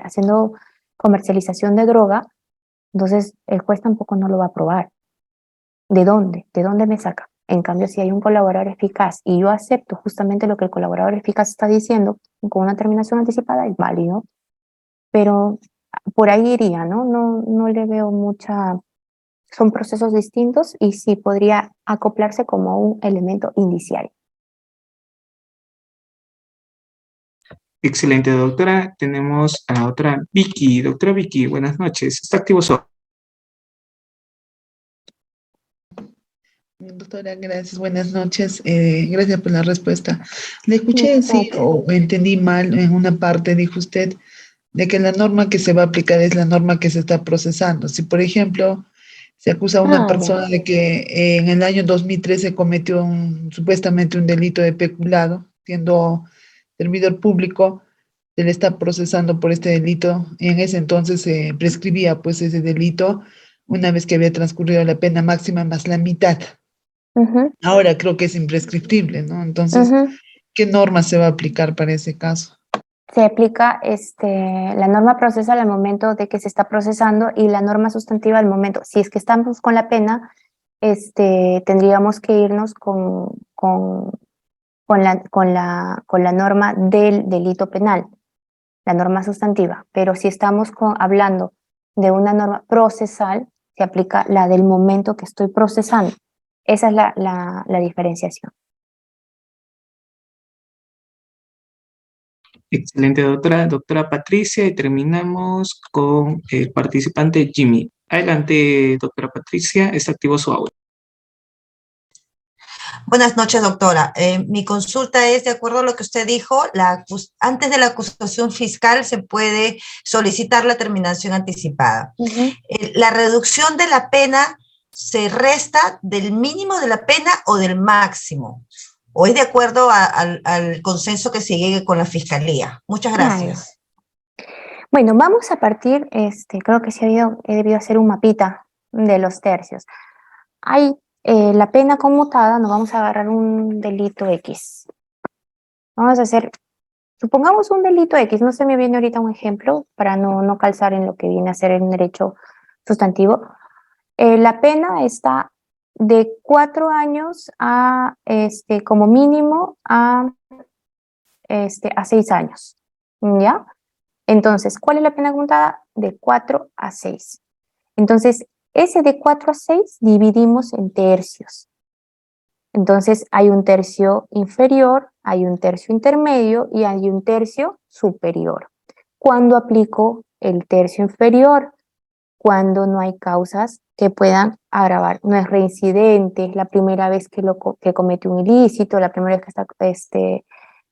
haciendo comercialización de droga, entonces el juez tampoco no lo va a aprobar. ¿De dónde? ¿De dónde me saca? En cambio, si hay un colaborador eficaz y yo acepto justamente lo que el colaborador eficaz está diciendo con una terminación anticipada, es válido. Pero por ahí iría, ¿no? No le veo mucha... Son procesos distintos y sí podría acoplarse como un elemento indiciario. Excelente, doctora. Tenemos a otra Vicky. Doctora Vicky, buenas noches. Está activo su... Doctora, gracias, buenas noches. Gracias por la respuesta. Le escuché decir, o entendí mal en una parte, dijo usted, de que la norma que se va a aplicar es la norma que se está procesando. Si, por ejemplo, se acusa a una persona de que en el año 2013 cometió supuestamente un delito de peculado, siendo servidor público, se le está procesando por este delito, y en ese entonces se prescribía pues ese delito una vez que había transcurrido la pena máxima más la mitad. Ahora creo que es imprescriptible, ¿no? Entonces, ¿qué norma se va a aplicar para ese caso? Se aplica la norma procesal al momento de que se está procesando y la norma sustantiva al momento. Si es que estamos con la pena, tendríamos que irnos con la norma del delito penal, la norma sustantiva. Pero si estamos hablando de una norma procesal, se aplica la del momento que estoy procesando. Esa es la diferenciación. Excelente, doctora. Doctora Patricia, y terminamos con el participante Jimmy. Adelante, doctora Patricia, está activo su audio. Buenas noches, doctora. Mi consulta es, de acuerdo a lo que usted dijo, antes de la acusación fiscal se puede solicitar la terminación anticipada. ¿La reducción de la pena se resta del mínimo de la pena o del máximo? ¿O es de acuerdo al consenso que se llegue con la fiscalía? Muchas gracias. Bueno, vamos a partir, creo que sí he debido hacer un mapita de los tercios. Hay la pena conmutada, nos vamos a agarrar un delito X. Vamos a hacer, supongamos un delito X, no se me viene ahorita un ejemplo para no calzar en lo que viene a ser el derecho sustantivo. La pena está de 4 años a, como mínimo, a 6 años, ¿ya? Entonces, ¿cuál es la pena conmutada? De 4 a 6. Entonces, ese de 4 a 6 dividimos en tercios. Entonces, hay un tercio inferior, hay un tercio intermedio y hay un tercio superior. ¿Cuándo aplico el tercio inferior? Cuando no hay causas que puedan agravar. No es reincidente, es la primera vez que comete un ilícito, la primera vez que está,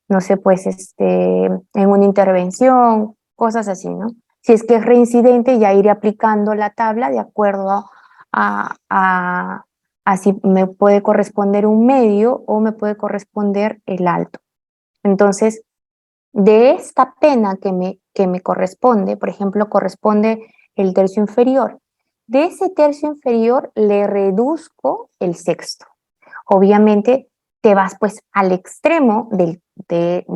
no sé, pues, en una intervención, cosas así, ¿no? Si es que es reincidente, ya iré aplicando la tabla de acuerdo a si me puede corresponder un medio o me puede corresponder el alto. Entonces, de esta pena que me corresponde, por ejemplo, corresponde el tercio inferior. De ese tercio inferior le reduzco el sexto. Obviamente, te vas pues al extremo de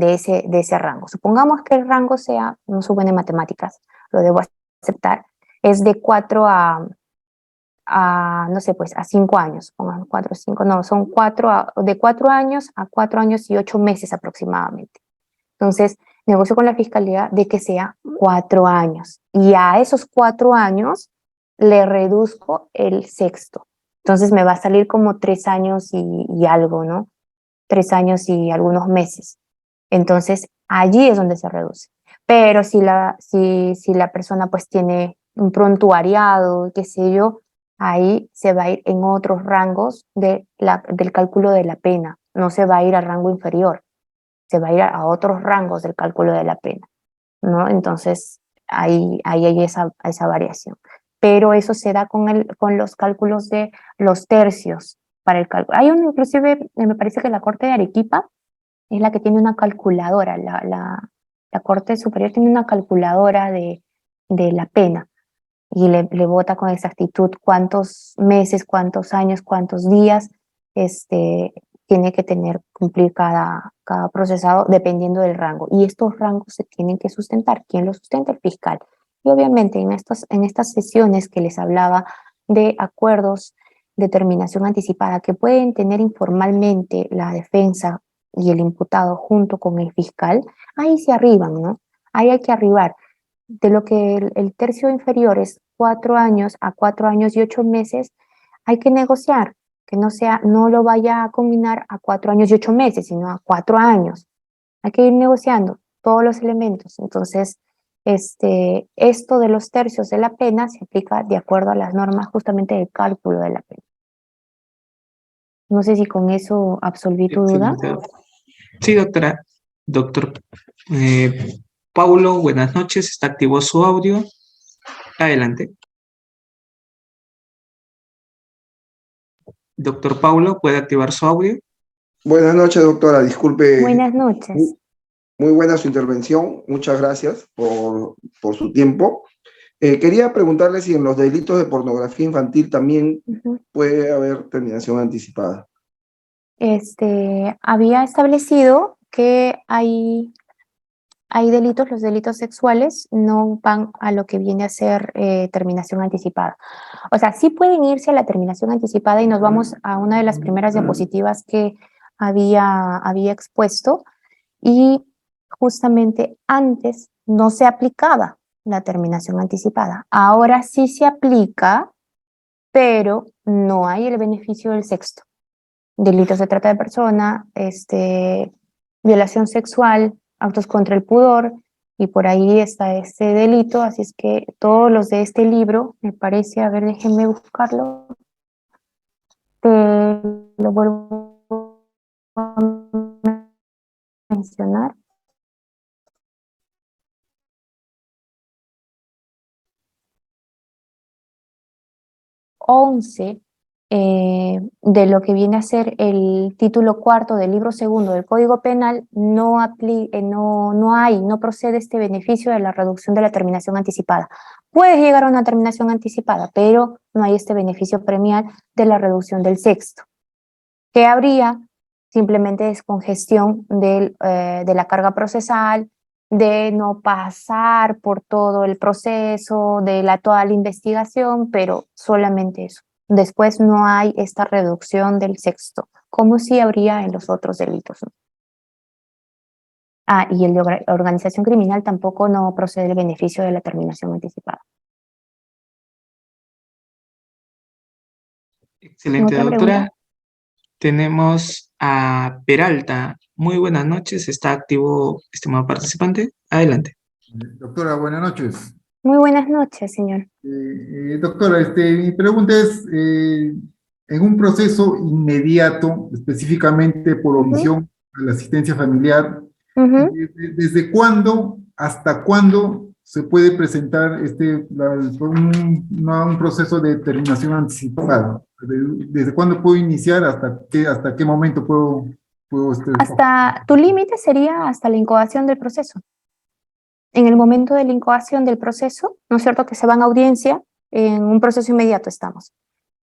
ese rango. Supongamos que el rango sea, no soy buena en matemáticas, lo debo aceptar, es de 4 a no sé, pues a 5 años, pongan 4, 5, no, son de 4 años a 4 años y 8 meses aproximadamente. Entonces, negocio con la fiscalía de que sea 4 años y a esos 4 años le reduzco el sexto. Entonces me va a salir como 3 años y algo, ¿no? 3 años y algunos meses. Entonces, allí es donde se reduce. Pero si la persona pues tiene un prontuariado, qué sé yo, ahí se va a ir en otros rangos del cálculo de la pena. No se va a ir al rango inferior, se va a ir a otros rangos del cálculo de la pena, ¿no? Entonces, ahí hay esa variación. Pero eso se da con los cálculos de los tercios para el cálculo. Hay inclusive, me parece que la Corte de Arequipa es la que tiene una calculadora, la Corte Superior tiene una calculadora de la pena. y le vota con exactitud cuántos meses, cuántos años, cuántos días tiene que cumplir cada procesado dependiendo del rango. Y estos rangos se tienen que sustentar. ¿Quién los sustenta? El fiscal. Y obviamente en estas sesiones que les hablaba de acuerdos de terminación anticipada que pueden tener informalmente la defensa y el imputado junto con el fiscal, ahí se arriban, ¿no? Ahí hay que arribar. De lo que el tercio inferior es 4 años a 4 años y 8 meses, hay que negociar, que no lo vaya a combinar a 4 años y 8 meses, sino a 4 años. Hay que ir negociando todos los elementos. Entonces, esto de los tercios de la pena se aplica de acuerdo a las normas justamente del cálculo de la pena. No sé si con eso absolví tu duda. Excelente. Sí, doctora. Doctor Paulo, buenas noches. Está activo su audio. Adelante. Doctor Paulo, ¿puede activar su audio? Buenas noches, doctora. Disculpe. Buenas noches. Muy buena su intervención. Muchas gracias por su tiempo. Quería preguntarle si en los delitos de pornografía infantil también puede haber terminación anticipada. Había establecido que hay delitos, los delitos sexuales no van a lo que viene a ser terminación anticipada. O sea, sí pueden irse a la terminación anticipada y nos vamos a una de las primeras diapositivas que había expuesto y justamente antes no se aplicaba la terminación anticipada. Ahora sí se aplica, pero no hay el beneficio del sexto. Delitos de trata de persona, violación sexual, actos contra el pudor, y por ahí está este delito, así es que todos los de este libro, me parece, a ver, déjenme buscarlo, lo vuelvo a mencionar. De lo que viene a ser el título cuarto del libro segundo del Código Penal, no procede este beneficio de la reducción de la terminación anticipada. Puedes llegar a una terminación anticipada, pero no hay este beneficio premial de la reducción del sexto. ¿Qué habría? Simplemente descongestión de la carga procesal, de no pasar por todo el proceso, de toda la investigación, pero solamente eso. Después no hay esta reducción del sexto, como sí habría en los otros delitos, ¿no? Y el de organización criminal tampoco no procede el beneficio de la terminación anticipada. Excelente, doctora. Tenemos a Peralta. Muy buenas noches. ¿Está activo, estimado participante? Adelante. Doctora, buenas noches. Muy buenas noches, señor. Doctora, mi pregunta es, en un proceso inmediato, específicamente por omisión a la asistencia familiar, ¿desde cuándo hasta cuándo se puede presentar un proceso de terminación anticipada? ¿Desde cuándo puedo iniciar? ¿Hasta qué momento puedo Tu límite sería hasta la incoación del proceso. En el momento de la incoación del proceso, ¿no es cierto?, que se van a audiencia, en un proceso inmediato estamos.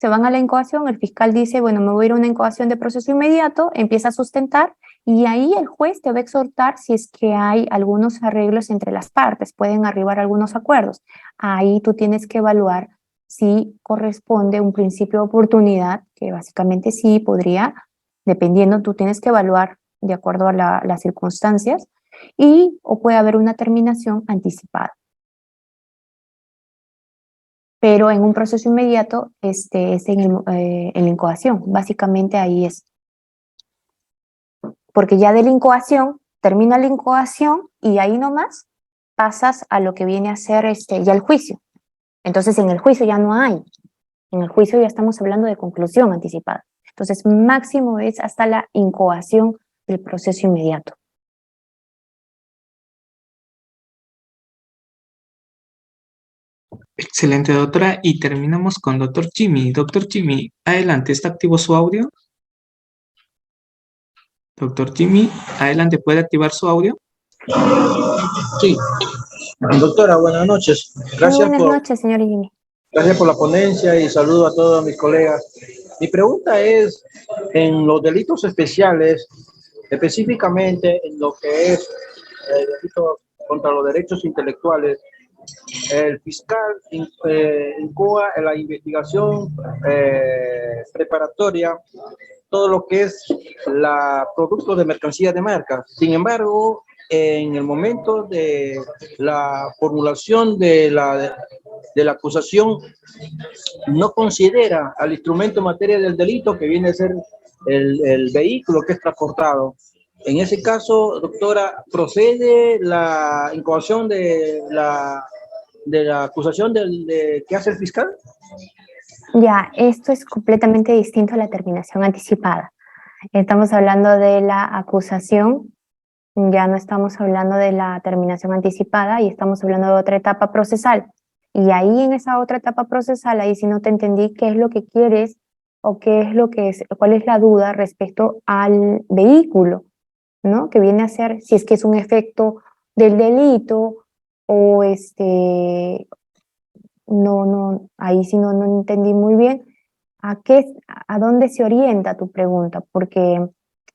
Se van a la incoación, el fiscal dice, bueno, me voy a ir a una incoación de proceso inmediato, empieza a sustentar, y ahí el juez te va a exhortar si es que hay algunos arreglos entre las partes, pueden arribar algunos acuerdos. Ahí tú tienes que evaluar si corresponde un principio de oportunidad, que básicamente sí podría, dependiendo, tú tienes que evaluar de acuerdo a las circunstancias, o puede haber una terminación anticipada. Pero en un proceso inmediato es en la incoación, básicamente ahí es. Porque ya de la incoación, termina la incoación y ahí nomás pasas a lo que viene a ser ya el juicio. Entonces en el juicio ya no hay. En el juicio ya estamos hablando de conclusión anticipada. Entonces máximo es hasta la incoación del proceso inmediato. Excelente, doctora. Y terminamos con doctor Jimmy. Doctor Jimmy, adelante, ¿está activo su audio? Doctor Jimmy, adelante, ¿puede activar su audio? Sí. Doctora, buenas noches. Muy buenas noches, señor Jimmy. Gracias por la ponencia y saludo a todos mis colegas. Mi pregunta es, en los delitos especiales, específicamente en lo que es el delito contra los derechos intelectuales, el fiscal incoa en la investigación preparatoria todo lo que es la producto de mercancía de marca. Sin embargo, en el momento de la formulación de la acusación, no considera al instrumento en materia del delito que viene a ser el vehículo que es transportado. En ese caso, doctora, ¿procede la incoación de la acusación que hace el fiscal? Ya, esto es completamente distinto a la terminación anticipada. Estamos hablando de la acusación, ya no estamos hablando de la terminación anticipada y estamos hablando de otra etapa procesal. Y ahí en esa otra etapa procesal, ahí sí no te entendí qué es lo que quieres o qué es lo que es, cuál es la duda respecto al vehículo, ¿no? Que viene a ser si es que es un efecto del delito o no, ahí sí no entendí muy bien a dónde se orienta tu pregunta, porque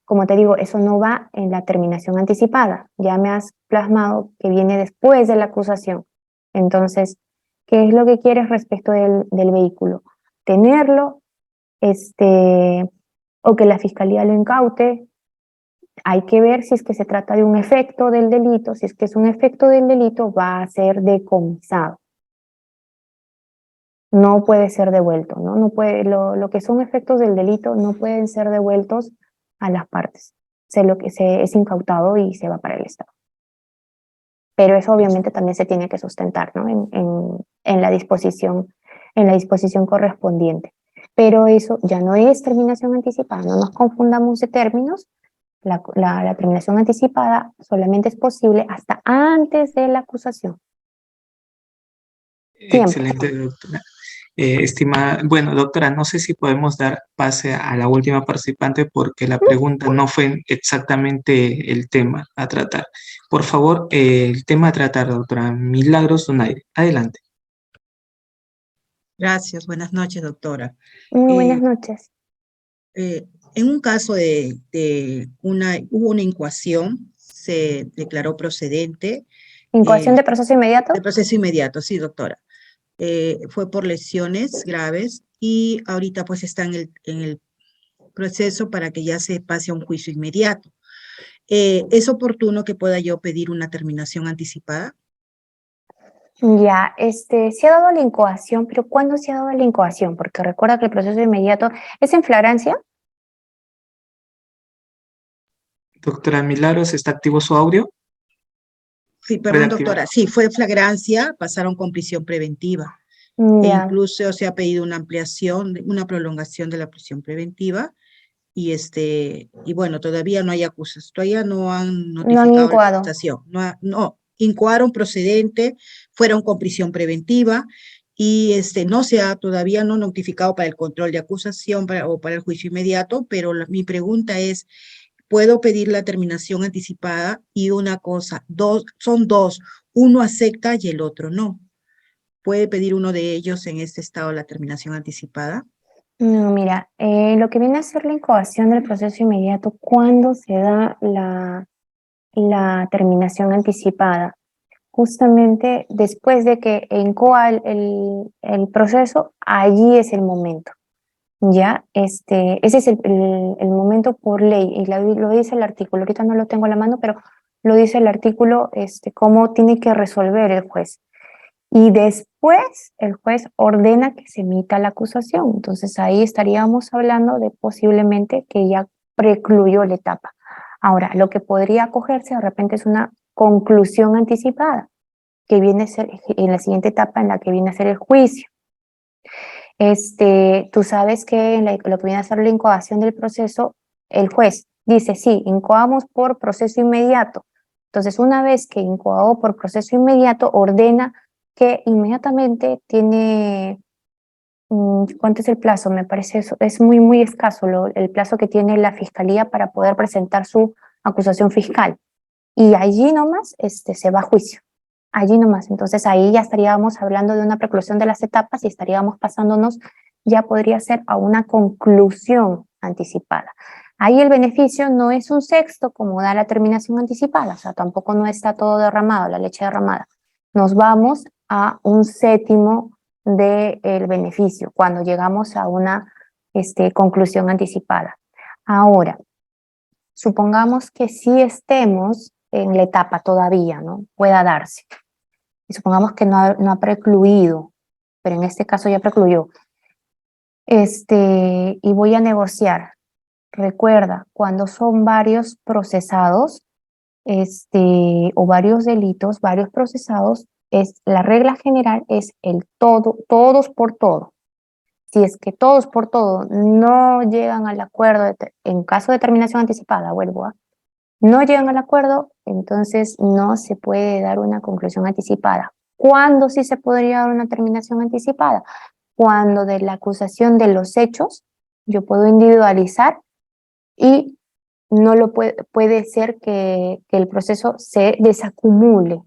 como te digo, eso no va en la terminación anticipada. Ya me has plasmado que viene después de la acusación. Entonces, ¿qué es lo que quieres respecto del vehículo? ¿Tenerlo? ¿O que la fiscalía lo incaute? Hay que ver si es que se trata de un efecto del delito. Si es que es un efecto del delito, va a ser decomisado. No puede ser devuelto, ¿no? No puede, lo que son efectos del delito no pueden ser devueltos a las partes. Lo que es incautado y se va para el Estado. Pero eso obviamente también se tiene que sustentar, ¿no? En la disposición correspondiente. Pero eso ya no es terminación anticipada, no nos confundamos de términos. La terminación anticipada solamente es posible hasta antes de la acusación. Excelente, doctora. Estimada, bueno, doctora, no sé si podemos dar pase a la última participante porque la pregunta no fue exactamente el tema a tratar. Por favor, el tema a tratar, doctora Milagros Donaire. Adelante. Gracias, buenas noches, doctora. Muy buenas noches. En un caso hubo una incoación, se declaró procedente. ¿Incoación de proceso inmediato? De proceso inmediato, sí, doctora. Fue por lesiones graves y ahorita pues está en el proceso para que ya se pase a un juicio inmediato. ¿Es oportuno que pueda yo pedir una terminación anticipada? Ya, se ha dado la incoación, pero ¿cuándo se ha dado la incoación? Porque recuerda que el proceso inmediato es en flagrancia. Doctora Milagros, ¿está activo su audio? Sí, perdón, doctora. Sí, fue flagrancia, pasaron con prisión preventiva. E incluso se ha pedido una ampliación, una prolongación de la prisión preventiva. Y bueno, todavía no hay acusación, todavía no han notificado la acusación. No, incoaron procedente, fueron con prisión preventiva y no se ha todavía no notificado para el control de acusación o para el juicio inmediato, pero mi pregunta es, ¿puedo pedir la terminación anticipada? Y una cosa, son dos, uno acepta y el otro no. ¿Puede pedir uno de ellos en este estado la terminación anticipada? No, mira, lo que viene a ser la incoación del proceso inmediato, ¿cuándo se da la terminación anticipada? Justamente después de que incoa el proceso, allí es el momento. Ya, ese es el momento por ley, y lo dice el artículo, ahorita no lo tengo a la mano, pero lo dice el artículo, cómo tiene que resolver el juez. Y después el juez ordena que se emita la acusación. Entonces ahí estaríamos hablando de posiblemente que ya precluyó la etapa. Ahora, lo que podría acogerse de repente es una conclusión anticipada, que viene a ser en la siguiente etapa en la que viene a ser el juicio. Tú sabes que en lo que viene a ser la incoación del proceso, el juez dice, sí, incoamos por proceso inmediato. Entonces, una vez que incoó por proceso inmediato, ordena que inmediatamente tiene, ¿cuánto es el plazo? Me parece eso, es muy, muy escaso el plazo que tiene la fiscalía para poder presentar su acusación fiscal. Y allí nomás se va a juicio. allí nomás. Entonces ahí ya estaríamos hablando de una preclusión de las etapas y estaríamos pasándonos, ya podría ser a una conclusión anticipada. Ahí el beneficio no es un sexto como da la terminación anticipada, o sea, tampoco no está todo derramado, la leche derramada. Nos vamos a un séptimo del beneficio cuando llegamos a una conclusión anticipada. Ahora, supongamos que sí estemos en la etapa todavía, ¿no? Pueda darse. Y supongamos que no ha precluido, pero en este caso ya precluyó. Y voy a negociar. Recuerda, cuando son varios procesados, o varios delitos, varios procesados, la regla general es el todos por todo. Si es que todos por todo no llegan al acuerdo, en caso de terminación anticipada, no llegan al acuerdo, entonces no se puede dar una conclusión anticipada. ¿Cuándo sí se podría dar una terminación anticipada? Cuando de la acusación de los hechos yo puedo individualizar y no lo puede ser que el proceso se desacumule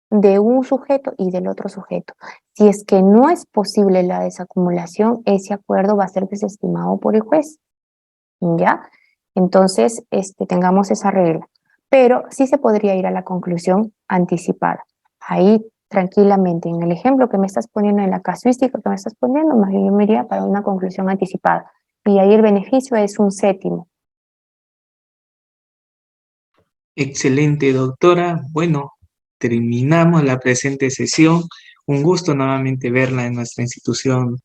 de un sujeto y del otro sujeto. Si es que no es posible la desacumulación, ese acuerdo va a ser desestimado por el juez, ¿ya? Entonces, tengamos esa regla. Pero sí se podría ir a la conclusión anticipada. Ahí, tranquilamente, en el ejemplo que me estás poniendo, en la casuística que me estás poniendo, más bien yo me iría para una conclusión anticipada. Y ahí el beneficio es un séptimo. Excelente, doctora. Bueno, terminamos la presente sesión. Un gusto nuevamente verla en nuestra institución,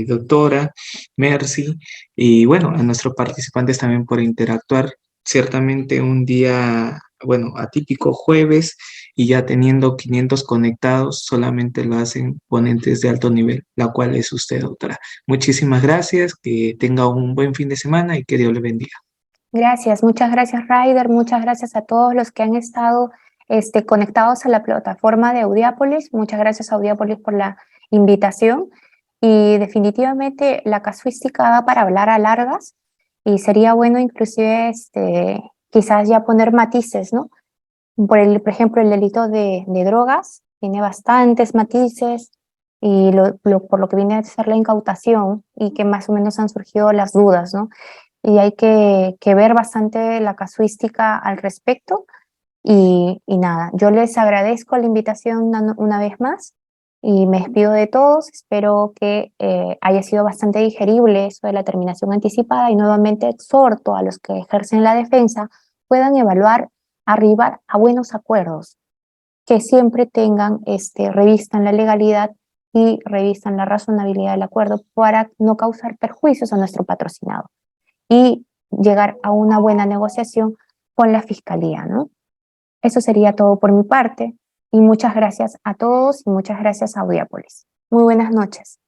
doctora Mercy. Y bueno, a nuestros participantes también por interactuar. Ciertamente un día, bueno, atípico jueves y ya teniendo 500 conectados, solamente lo hacen ponentes de alto nivel, la cual es usted, doctora. Muchísimas gracias, que tenga un buen fin de semana y que Dios le bendiga. Gracias, muchas gracias, Ryder. Muchas gracias a todos los que han estado conectados a la plataforma de Audiápolis. Muchas gracias a Audiápolis por la invitación. Y definitivamente la casuística da para hablar a largas y sería bueno inclusive quizás ya poner matices, ¿no? Por ejemplo, el delito de drogas tiene bastantes matices y por lo que viene a ser la incautación y que más o menos han surgido las dudas, ¿no? Y hay que ver bastante la casuística al respecto. Y nada, yo les agradezco la invitación una vez más y me despido de todos. Espero que haya sido bastante digerible eso de la terminación anticipada y nuevamente exhorto a los que ejercen la defensa puedan arribar a buenos acuerdos, que siempre revistan la legalidad y revistan la razonabilidad del acuerdo para no causar perjuicios a nuestro patrocinado y llegar a una buena negociación con la fiscalía, ¿no? Eso sería todo por mi parte y muchas gracias a todos y muchas gracias a Audiápolis. Muy buenas noches.